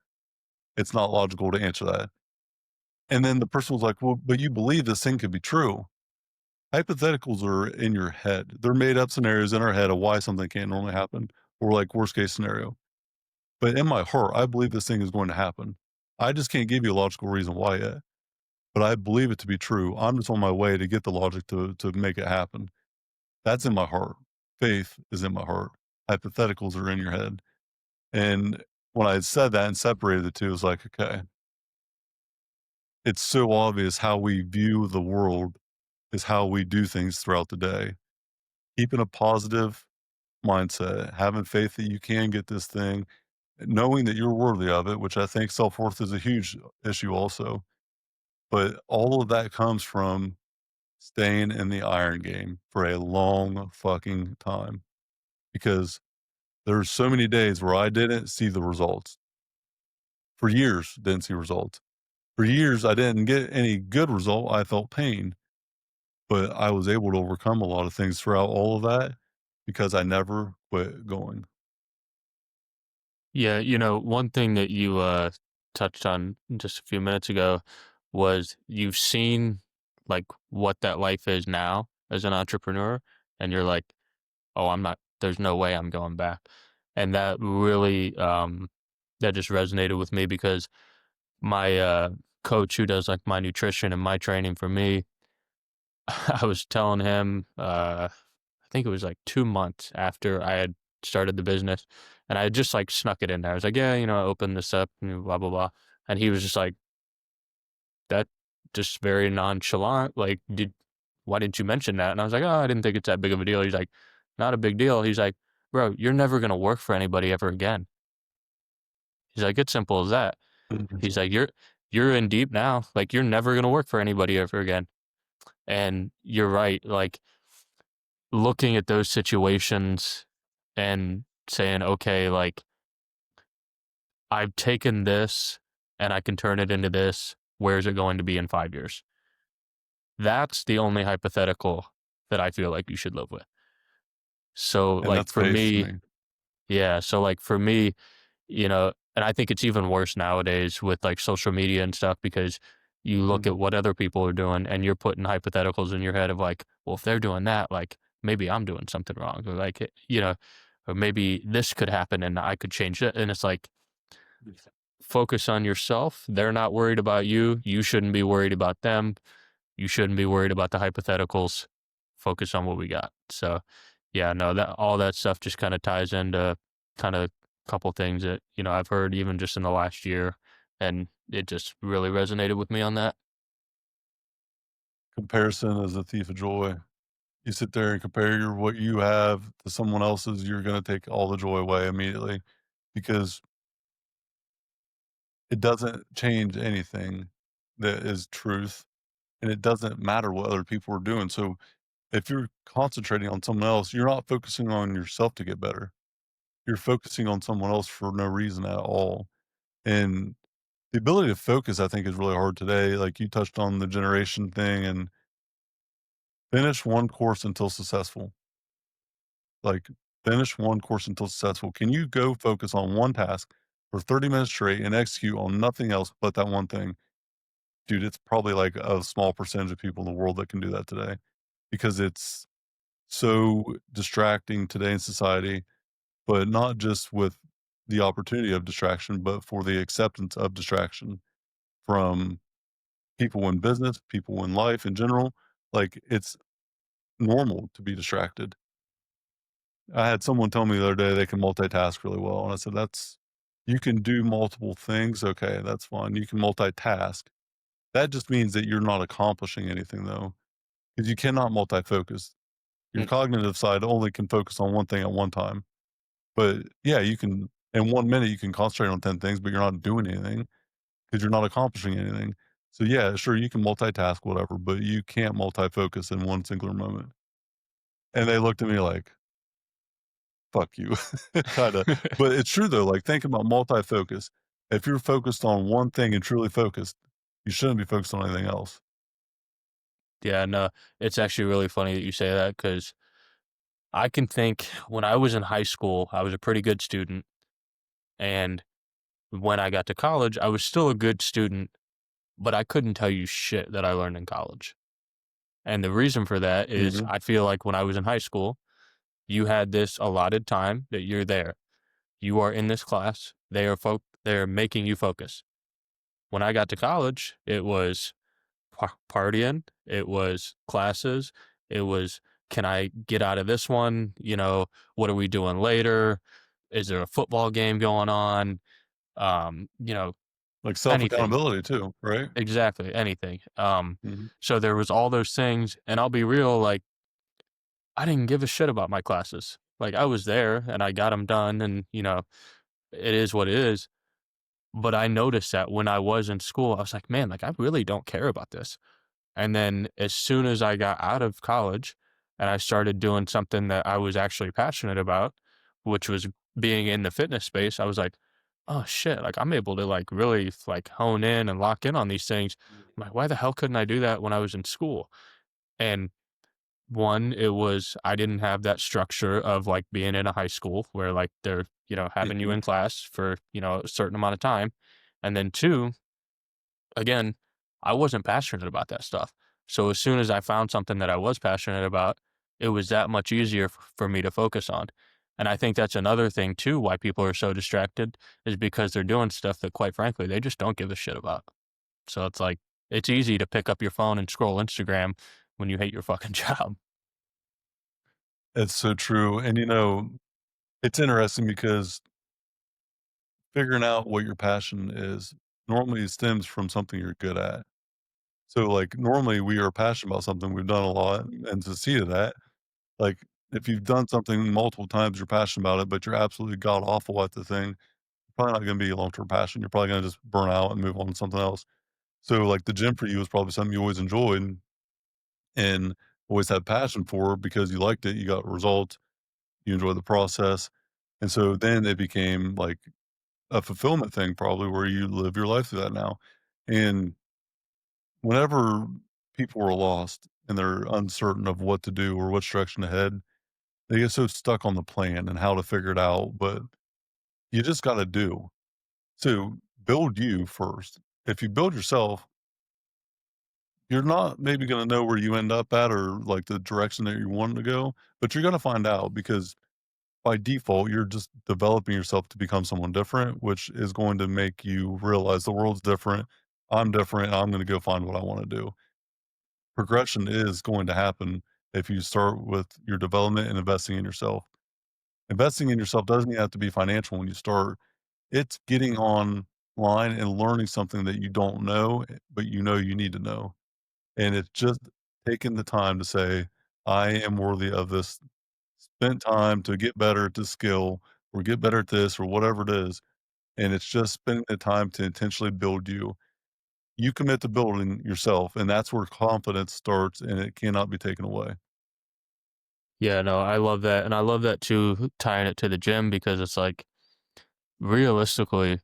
It's not logical to answer that. And then the person was like, "Well, but you believe this thing could be true." Hypotheticals are in your head. They're made up scenarios in our head of why something can't normally happen, or like worst case scenario. But in my heart, I believe this thing is going to happen. I just can't give you a logical reason why yet, but I believe it to be true. I'm just on my way to get the logic to make it happen. That's in my heart. Faith is in my heart. Hypotheticals are in your head. And when I had said that and separated the two, it was like, okay, it's so obvious how we view the world is how we do things throughout the day. Keeping a positive mindset, having faith that you can get this thing, knowing that you're worthy of it, which I think self-worth is a huge issue also. But all of that comes from staying in the iron game for a long fucking time, because there's so many days where I didn't see the results. For years, didn't see results. For years, I didn't get any good result. I felt pain, but I was able to overcome a lot of things throughout all of that because I never quit going. Yeah, one thing that you touched on just a few minutes ago was you've seen like what that life is now as an entrepreneur, and you're like, oh, I'm not, there's no way I'm going back. And that really, that just resonated with me because my coach who does like my nutrition and my training for me, I was telling him, I think it was like 2 months after I had started the business, and I had just like snuck it in there. I was like, yeah, I opened this up, blah, blah, blah. And he was just like, that just very nonchalant. Like, why didn't you mention that? And I was like, oh, I didn't think it's that big of a deal. He's like, not a big deal. He's like, bro, you're never going to work for anybody ever again. He's like, it's simple as that. Mhm. He's like, you're in deep now. Like, you're never going to work for anybody ever again. And you're right. Like, looking at those situations and saying, okay, like, I've taken this and I can turn it into this. Where's it going to be in 5 years? That's the only hypothetical that I feel like you should live with. So, And like, that's for faith to me, me. yeah. So, like, for me, and I think it's even worse nowadays with like social media and stuff because you look Mhm. at what other people are doing and you're putting hypotheticals in your head of like, well, if they're doing that, like, maybe I'm doing something wrong, or like, or maybe this could happen and I could change it. And it's like, focus on yourself. They're not worried about you. You shouldn't be worried about them. You shouldn't be worried about the hypotheticals. Focus on what we got. So, yeah, no, that all that stuff just kind of ties into kind of a couple things that, I've heard even just in the last year. And it just really resonated with me on that. Comparison is a thief of joy. You sit there and compare what you have to someone else's, you're gonna take all the joy away immediately because it doesn't change anything that is truth, and it doesn't matter what other people are doing. So if you're concentrating on someone else, you're not focusing on yourself to get better. You're focusing on someone else for no reason at all. And the ability to focus, I think, is really hard today. Like you touched on the generation thing and finish one course until successful. Like, finish one course until successful. Can you go focus on one task for 30 minutes straight and execute on nothing else but that one thing? dude, it's probably like a small percentage of people in the world that can do that today because it's so distracting today in society, but not just with the opportunity of distraction, but for the acceptance of distraction from people in business, people in life in general. Like it's normal to be distracted. I had someone tell me the other day they can multitask really well. And I said, that's, you can do multiple things. Okay, that's fine. You can multitask. That just means that you're not accomplishing anything though, because you cannot multi-focus. Your Mm. cognitive side only can focus on one thing at one time. But yeah, you can, in 1 minute, you can concentrate on 10 things, but you're not doing anything because you're not accomplishing anything. So yeah, sure, you can multitask, whatever, but you can't multi-focus in one singular moment. And they looked at me like, fuck you, kind of. But it's true though. Like think about multi-focus. If you're focused on one thing and truly focused, you shouldn't be focused on anything else. Yeah, no, it's actually really funny that you say that because I can think when I was in high school, I was a pretty good student. And when I got to college, I was still a good student, but I couldn't tell you shit that I learned in college. And the reason for that is Hmm. I feel like when I was in high school, you had this allotted time that you're there. You are in this class. They're making you focus. When I got to college, it was partying, it was classes, it was can I get out of this one? What are we doing later? Is there a football game going on? Um, you know, Like anything. self-accountability too, right? Exactly, anything. Hmm. So there was all those things, and I'll be real, like I didn't give a shit about my classes. Like I was there and I got them done, and it is what it is. But I noticed that when I was in school, I was like, man, like I really don't care about this. And then as soon as I got out of college and I started doing something that I was actually passionate about, which was being in the fitness space, I was like, oh shit, like I'm able to like really like hone in and lock in on these things. I'm like, why the hell couldn't I do that when I was in school? And one, it was I didn't have that structure of like being in a high school where like they're, having you Hmm. in class for, a certain amount of time. And then two, again, I wasn't passionate about that stuff. So as soon as I found something that I was passionate about, it was that much easier for me to focus on. And I think that's another thing too why people are so distracted is because they're doing stuff that quite frankly they just don't give a shit about. So it's like it's easy to pick up your phone and scroll Instagram when you hate your fucking job. It's so true. And it's interesting because figuring out what your passion is normally stems from something you're good at. So, like, normally we are passionate about something, we've done a lot, and to see that, like, if you've done something multiple times, you're passionate about it, but you're absolutely god awful at the thing, probably not gonna be a long-term passion. You're probably gonna just burn out and move on to something else. So, like, the gym for you is probably something you always enjoyed and always had passion for because you liked it, you got results, you enjoyed the process, and so then it became, like, a fulfillment thing probably where you live your life through that now. And whenever people are lost and they're uncertain of what to do or which direction to head, they get so stuck on the plan and how to figure it out. But you just got to do. So build you first. If you build yourself, you're not maybe going to know where you end up at or like the direction that you want to go, but you're going to find out because by default, you're just developing yourself to become someone different, which is going to make you realize the world's different. I'm different. I'm going to go find what I want to do. Progression is going to happen if you start with your development and investing in yourself. Investing in yourself doesn't have to be financial when you start. It's getting online and learning something that you don't know, but you know you need to know. And it's just taking the time to say, I am worthy of this. Spent time to get better at this skill or get better at this or whatever it is. And it's just spending the time to intentionally build you. You commit to building yourself, and that's where confidence starts, and it cannot be taken away. Yeah, no, I love that. And I love that too, tying it to the gym because it's like realistically,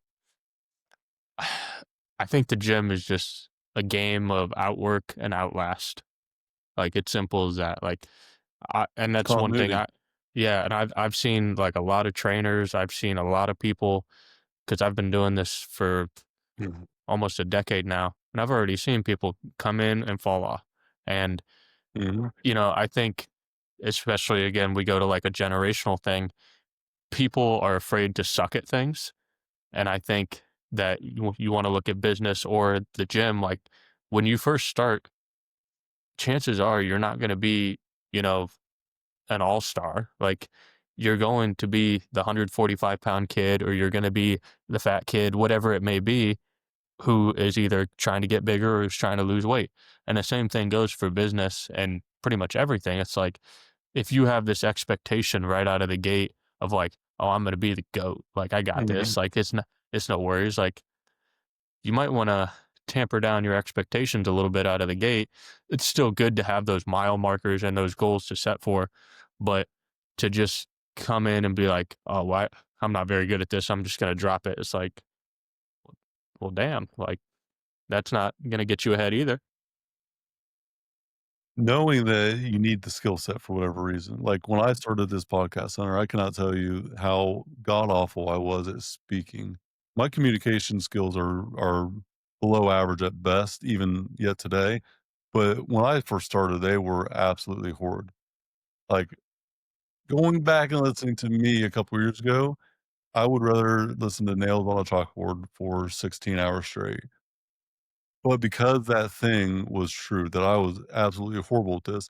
I think the gym is just a game of outwork and outlast. Like it's simple as that. Like, and It's that's one thing continuity. yeah, and I've seen like a lot of trainers. I've seen a lot of people because I've been doing this for Mhm. almost a decade now. and I've already seen people come in and fall off. And, Mhm. I think, especially again, we go to like a generational thing, people are afraid to suck at things. And I think that you want to look at business or the gym, like when you first start, chances are you're not going to be, you know, an all-star. Like you're going to be the 145-pound kid, or you're going to be the fat kid, whatever it may be, who is either trying to get bigger or is trying to lose weight. And the same thing goes for business and pretty much everything. It's like if you have this expectation right out of the gate of like, oh, I'm going to be the goat, like I got Mhm. this, like it's no worries. Like you might want to tamper down your expectations a little bit out of the gate. It's still good to have those mile markers and those goals to set for, but to just come in and be like, oh, why I'm not very good at this, I'm just going to drop it. It's like, well, damn, like that's not going to get you ahead either. Knowing that you need the skill set for whatever reason. Like, when I started this podcast, Hunter, I cannot tell you how god awful I was at speaking. My communication skills are below average at best, even yet today, but when I first started, they were absolutely horrid. Like, going back and listening to me a couple years ago, I would rather listen to Nails on a Chalkboard for 16 hours straight. But because that thing was true, that I was absolutely horrible at this,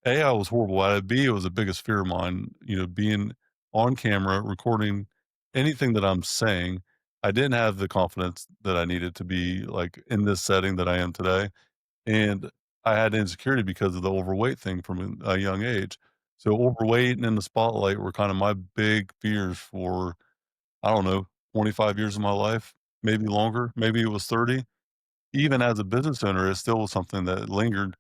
A, I was horrible at it. B, it was the biggest fear of mine, being on camera, recording anything that I'm saying. I didn't have the confidence that I needed to be like in this setting that I am today. And I had insecurity because of the overweight thing from a young age. So overweight and in the spotlight were kind of my big fears for, I don't know, 25 years of my life, maybe longer, maybe it was 30. Even as a business owner, it still was something that lingered,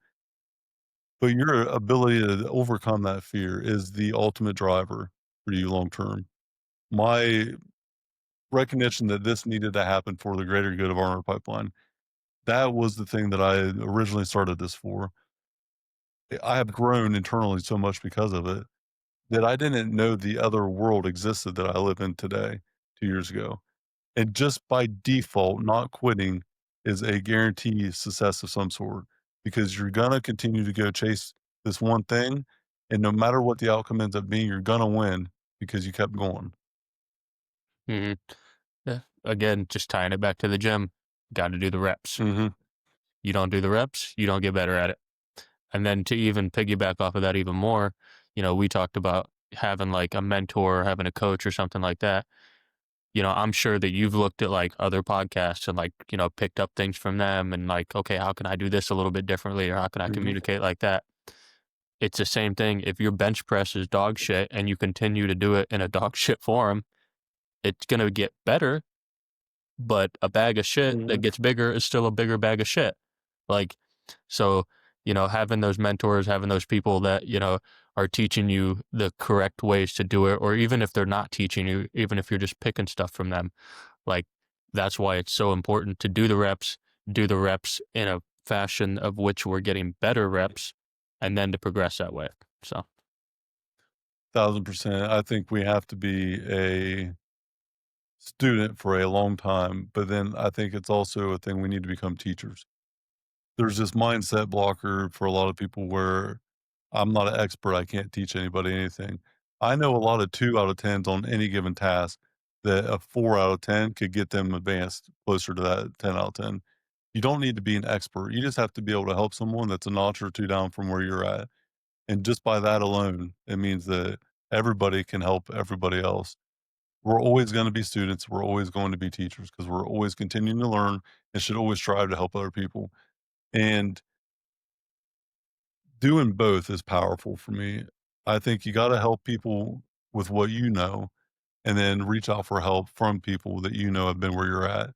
but your ability to overcome that fear is the ultimate driver for you long term. My recognition that this needed to happen for the greater good of Armor Pipeline, that was the thing that I originally started this for. I have grown internally so much because of it that I didn't know the other world existed that I live in today 2 years ago. And just by default, not quitting is a guaranteed success of some sort because you're going to continue to go chase this one thing. And no matter what the outcome ends up being, you're going to win because you kept going. Hmm. Yeah. Again, just tying it back to the gym, got to do the reps. Hmm. You don't do the reps, you don't get better at it. And then to even piggyback off of that even more, we talked about having like a mentor, having a coach or something like that. I'm sure that you've looked at like other podcasts and like, picked up things from them and like, okay, how can I do this a little bit differently, or how can I Hmm. communicate like that? It's the same thing. If your bench press is dog shit and you continue to do it in a dog shit form, it's going to get better, but a bag of shit that Hmm. gets bigger is still a bigger bag of shit. Like, so, having those mentors, having those people that, are teaching you the correct ways to do it, or even if they're not teaching you, even if you're just picking stuff from them, like, that's why it's so important to do the reps in a fashion of which we're getting better reps, and then to progress that way. So, 1,000%. I think we have to be a student for a long time, but then I think it's also a thing we need to become teachers. There's this mindset blocker for a lot of people where I'm not an expert, I can't teach anybody anything. I know a lot of 2 out of 10s on any given task that a 4 out of 10 could get them advanced closer to that 10 out of 10. You don't need to be an expert, you just have to be able to help someone that's a notch or 2 down from where you're at, and just by that alone, it means that everybody can help everybody else. We're always gonna be students, we're always going to be teachers because 'cause we're always continuing to learn and should always strive to help other people, and doing both is powerful for me. I think you gotta help people with what you know, and then reach out for help from people that you know have been where you're at,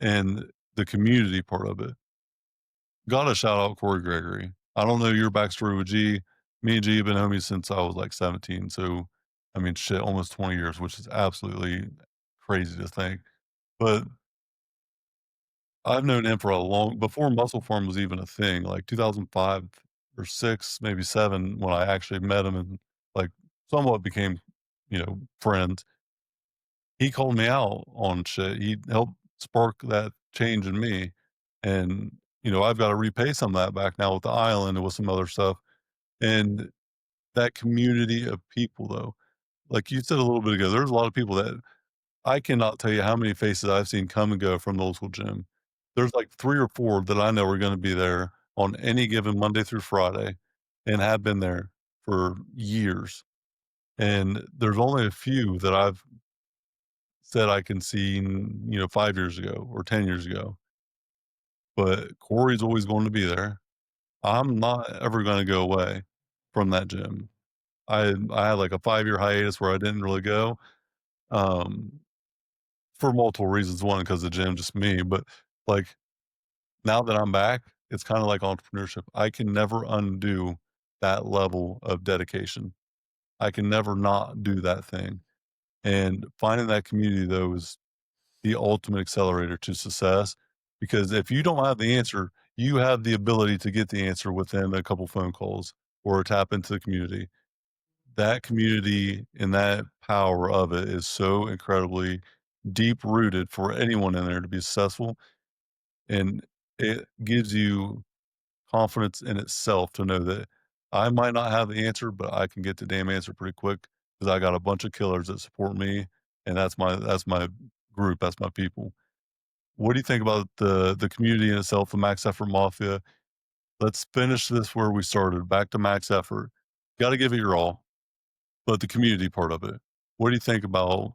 and the community part of it. Gotta shout out Corey Gregory. I don't know your backstory with G. Me and G have been homies since I was, like, 17, so, I mean, shit, almost 20 years, which is absolutely crazy to think, but I've known him for a long before Muscle Farm was even a thing, like 2005 or 6, maybe 7, when I actually met him and, like, somewhat became, friends. He called me out on shit. He helped spark that change in me, And, I've got to repay some of that back now with the island and with some other stuff. And that community of people, though, like you said a little bit ago, there's a lot of people that I cannot tell you how many faces I've seen come and go from the local gym. There's like 3 or 4 that I know are gonna be there on any given Monday through Friday and have been there for years. And there's only a few that I've said I can see, 5 years ago or 10 years ago. But Corey's always going to be there. I'm not ever gonna go away from that gym. I had like a 5-year hiatus where I didn't really go, um, for multiple reasons. One, because the gym, just me, but, like, now that I'm back, it's kinda like entrepreneurship. I can never undo that level of dedication. I can never not do that thing, and finding that community, though, is the ultimate accelerator to success, because if you don't have the answer, you have the ability to get the answer within a couple phone calls or tap into the community. That community and that power of it is so incredibly deep rooted for anyone in there to be successful, and it gives you confidence in itself to know that I might not have the answer, but I can get the damn answer pretty quick because I got a bunch of killers that support me, and that's my group, that's my people. What do you think about the community in itself, the Max Effort Mafia? Let's finish this where we started, back to Max Effort. Gotta give it your all, but the community part of it. What do you think about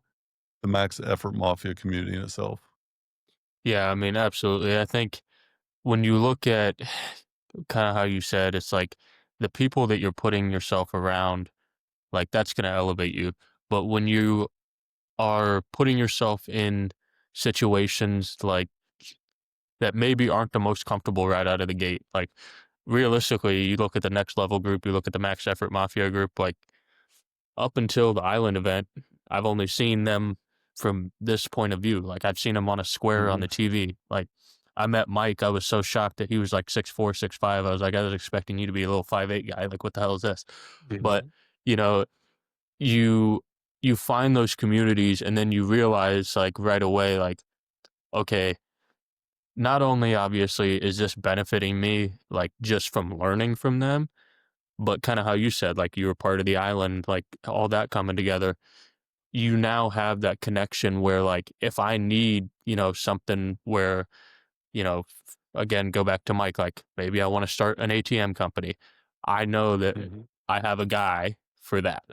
the Max Effort Mafia community in itself? Yeah, I mean, absolutely. I think when you look at kind of how you said, it's like the people that you're putting yourself around, like that's going to elevate you. But when you are putting yourself in situations like that maybe aren't the most comfortable right out of the gate, like realistically, you look at the next level group, you look at the Max Effort Mafia group, like up until the island event, I've only seen them from this point of view. Like I've seen them on a square on Mhm. the TV. Like I met Mike. I was so shocked that he was like 6'4", 6'5". I was like, I was expecting you to be a little 5'8" guy. Like, what the hell is this? Yeah. But you know, you you find those communities, and then you realize like right away, like, okay, not only obviously is this benefiting me, like just from learning from them, but kind of how you said, like you were part of the island, like all that coming together, you now have that connection where like if I need, something where, again, go back to Mike, like maybe I want to start an ATM company. I know that Mhm. I have a guy for that.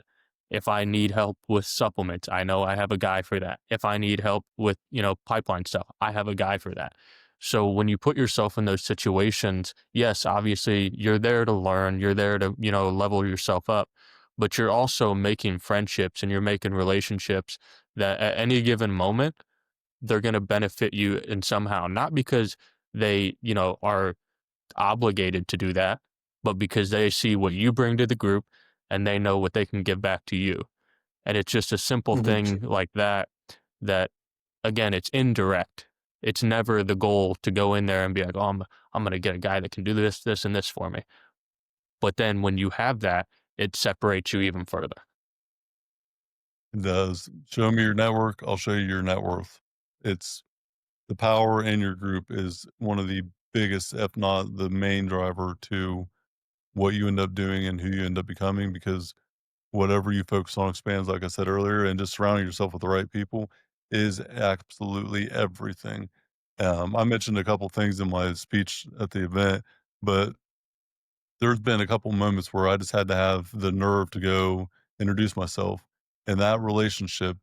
If I need help with supplements, I know I have a guy for that. If I need help with, pipeline stuff, I have a guy for that. So when you put yourself in those situations, yes, obviously you're there to learn, you're there to, level yourself up, but you're also making friendships and you're making relationships that at any given moment, they're going to benefit you in somehow, not because they, are obligated to do that, but because they see what you bring to the group and they know what they can give back to you. And it's just a simple Mhm. thing like that, that again, it's indirect. It's never the goal to go in there and be like, oh, I'm going to get a guy that can do this, this, and this for me. But then when you have that, it separates you even further. It does. Show me your network, I'll show you your net worth. It's the power in your group is one of the biggest, if not the main driver to what you end up doing and who you end up becoming, because whatever you focus on expands, like I said earlier, and just surrounding yourself with the right people is absolutely everything. I mentioned a couple things in my speech at the event, but there's been a couple moments where I just had to have the nerve to go introduce myself. And that relationship,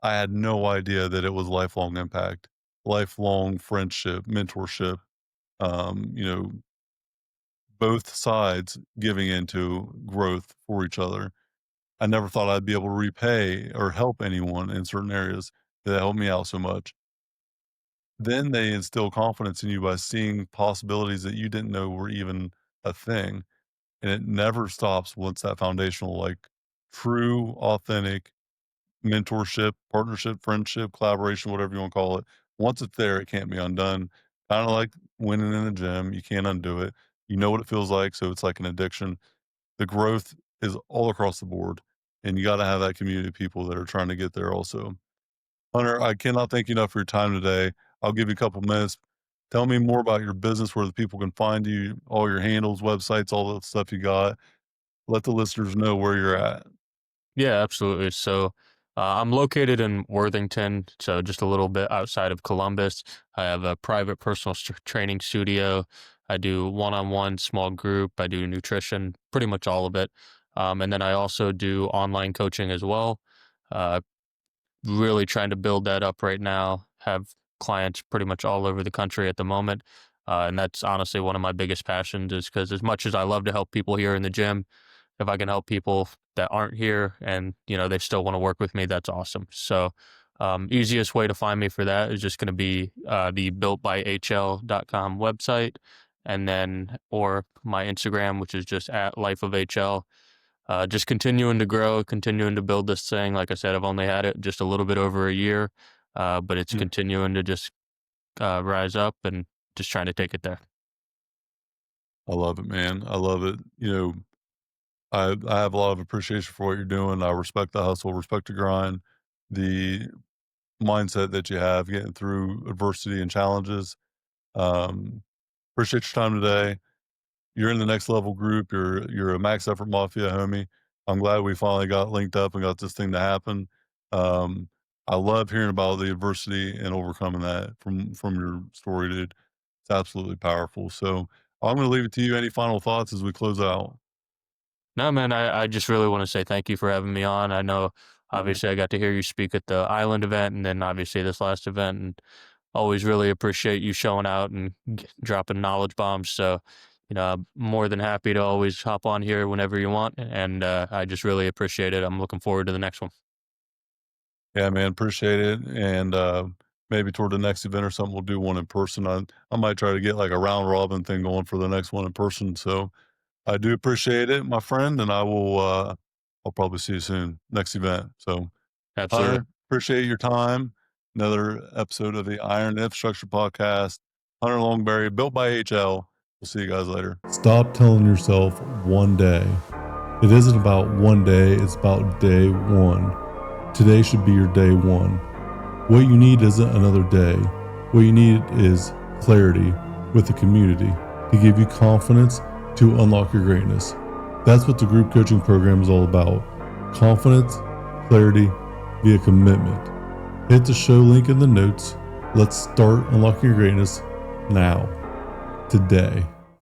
I had no idea that it was lifelong impact, lifelong friendship, mentorship, um, you know, both sides giving into growth for each other. I never thought I'd be able to repay or help anyone in certain areas that helped me out so much. Then they instill confidence in you by seeing possibilities that you didn't know were even a thing. And it never stops once that foundational, like true, authentic mentorship, partnership, friendship, collaboration, whatever you want to call it. Once it's there, it can't be undone. Kind of like winning in the gym, you can't undo it. You know what it feels like, so it's like an addiction. The growth is all across the board, and you got to have that community of people that are trying to get there also. Hunter, I cannot thank you enough for your time today. I'll give you a couple minutes. Tell me more about your business, where the people can find you, all your handles, websites, all the stuff you got. Let the listeners know where you're at. Yeah, absolutely. So I'm located in Worthington, so just a little bit outside of Columbus. I have a private personal training studio. I do one-on-one, small group. I do nutrition, pretty much all of it. And then I also do online coaching as well. Uh, really trying to build that up right now. Have clients pretty much all over the country at the moment. And that's honestly one of my biggest passions, is because as much as I love to help people here in the gym, if I can help people that aren't here and, they still want to work with me, that's awesome. So, easiest way to find me for that is just going to be the builtbyhl.com website, and then, or my Instagram, which is just at lifeofhl. Just continuing to grow, continuing to build this thing. Like I said, I've only had it just a little bit over a year, but it's Mm. continuing to just rise up and just trying to take it there. I love it, man. I love it. I have a lot of appreciation for what you're doing. I respect the hustle, respect the grind, the mindset that you have getting through adversity and challenges. Um, Appreciate your time today. You're in the next level group. You're a max effort mafia homie. I'm glad we finally got linked up and got this thing to happen. Um, I love hearing about the adversity and overcoming that from your story, dude. It's absolutely powerful. So I'm going to leave it to you. Any final thoughts as we close out? No, man, I just really want to say thank you for having me on. I know, obviously, I got to hear you speak at the Island event and then obviously this last event, and always really appreciate you showing out and dropping knowledge bombs. So, I'm more than happy to always hop on here whenever you want. And I just really appreciate it. I'm looking forward to the next one. Yeah, man, appreciate it. And maybe toward the next event or something, we'll do one in person. I might try to get like a round robin thing going for the next one in person. So I do appreciate it, my friend, and I'll probably see you soon next event. So Absolutely. Hunter, appreciate your time. Another episode of the Iron Infrastructure Podcast. Hunter Longberry, built by HL. We'll see you guys later. Stop telling yourself one day. It isn't about one day, it's about day one. Today should be your day one. What you need isn't another day. What you need is clarity with the community to give you confidence to unlock your greatness. That's what the group coaching program is all about. Confidence, clarity, via commitment. Hit the show link in the notes. Let's start unlocking your greatness now, today.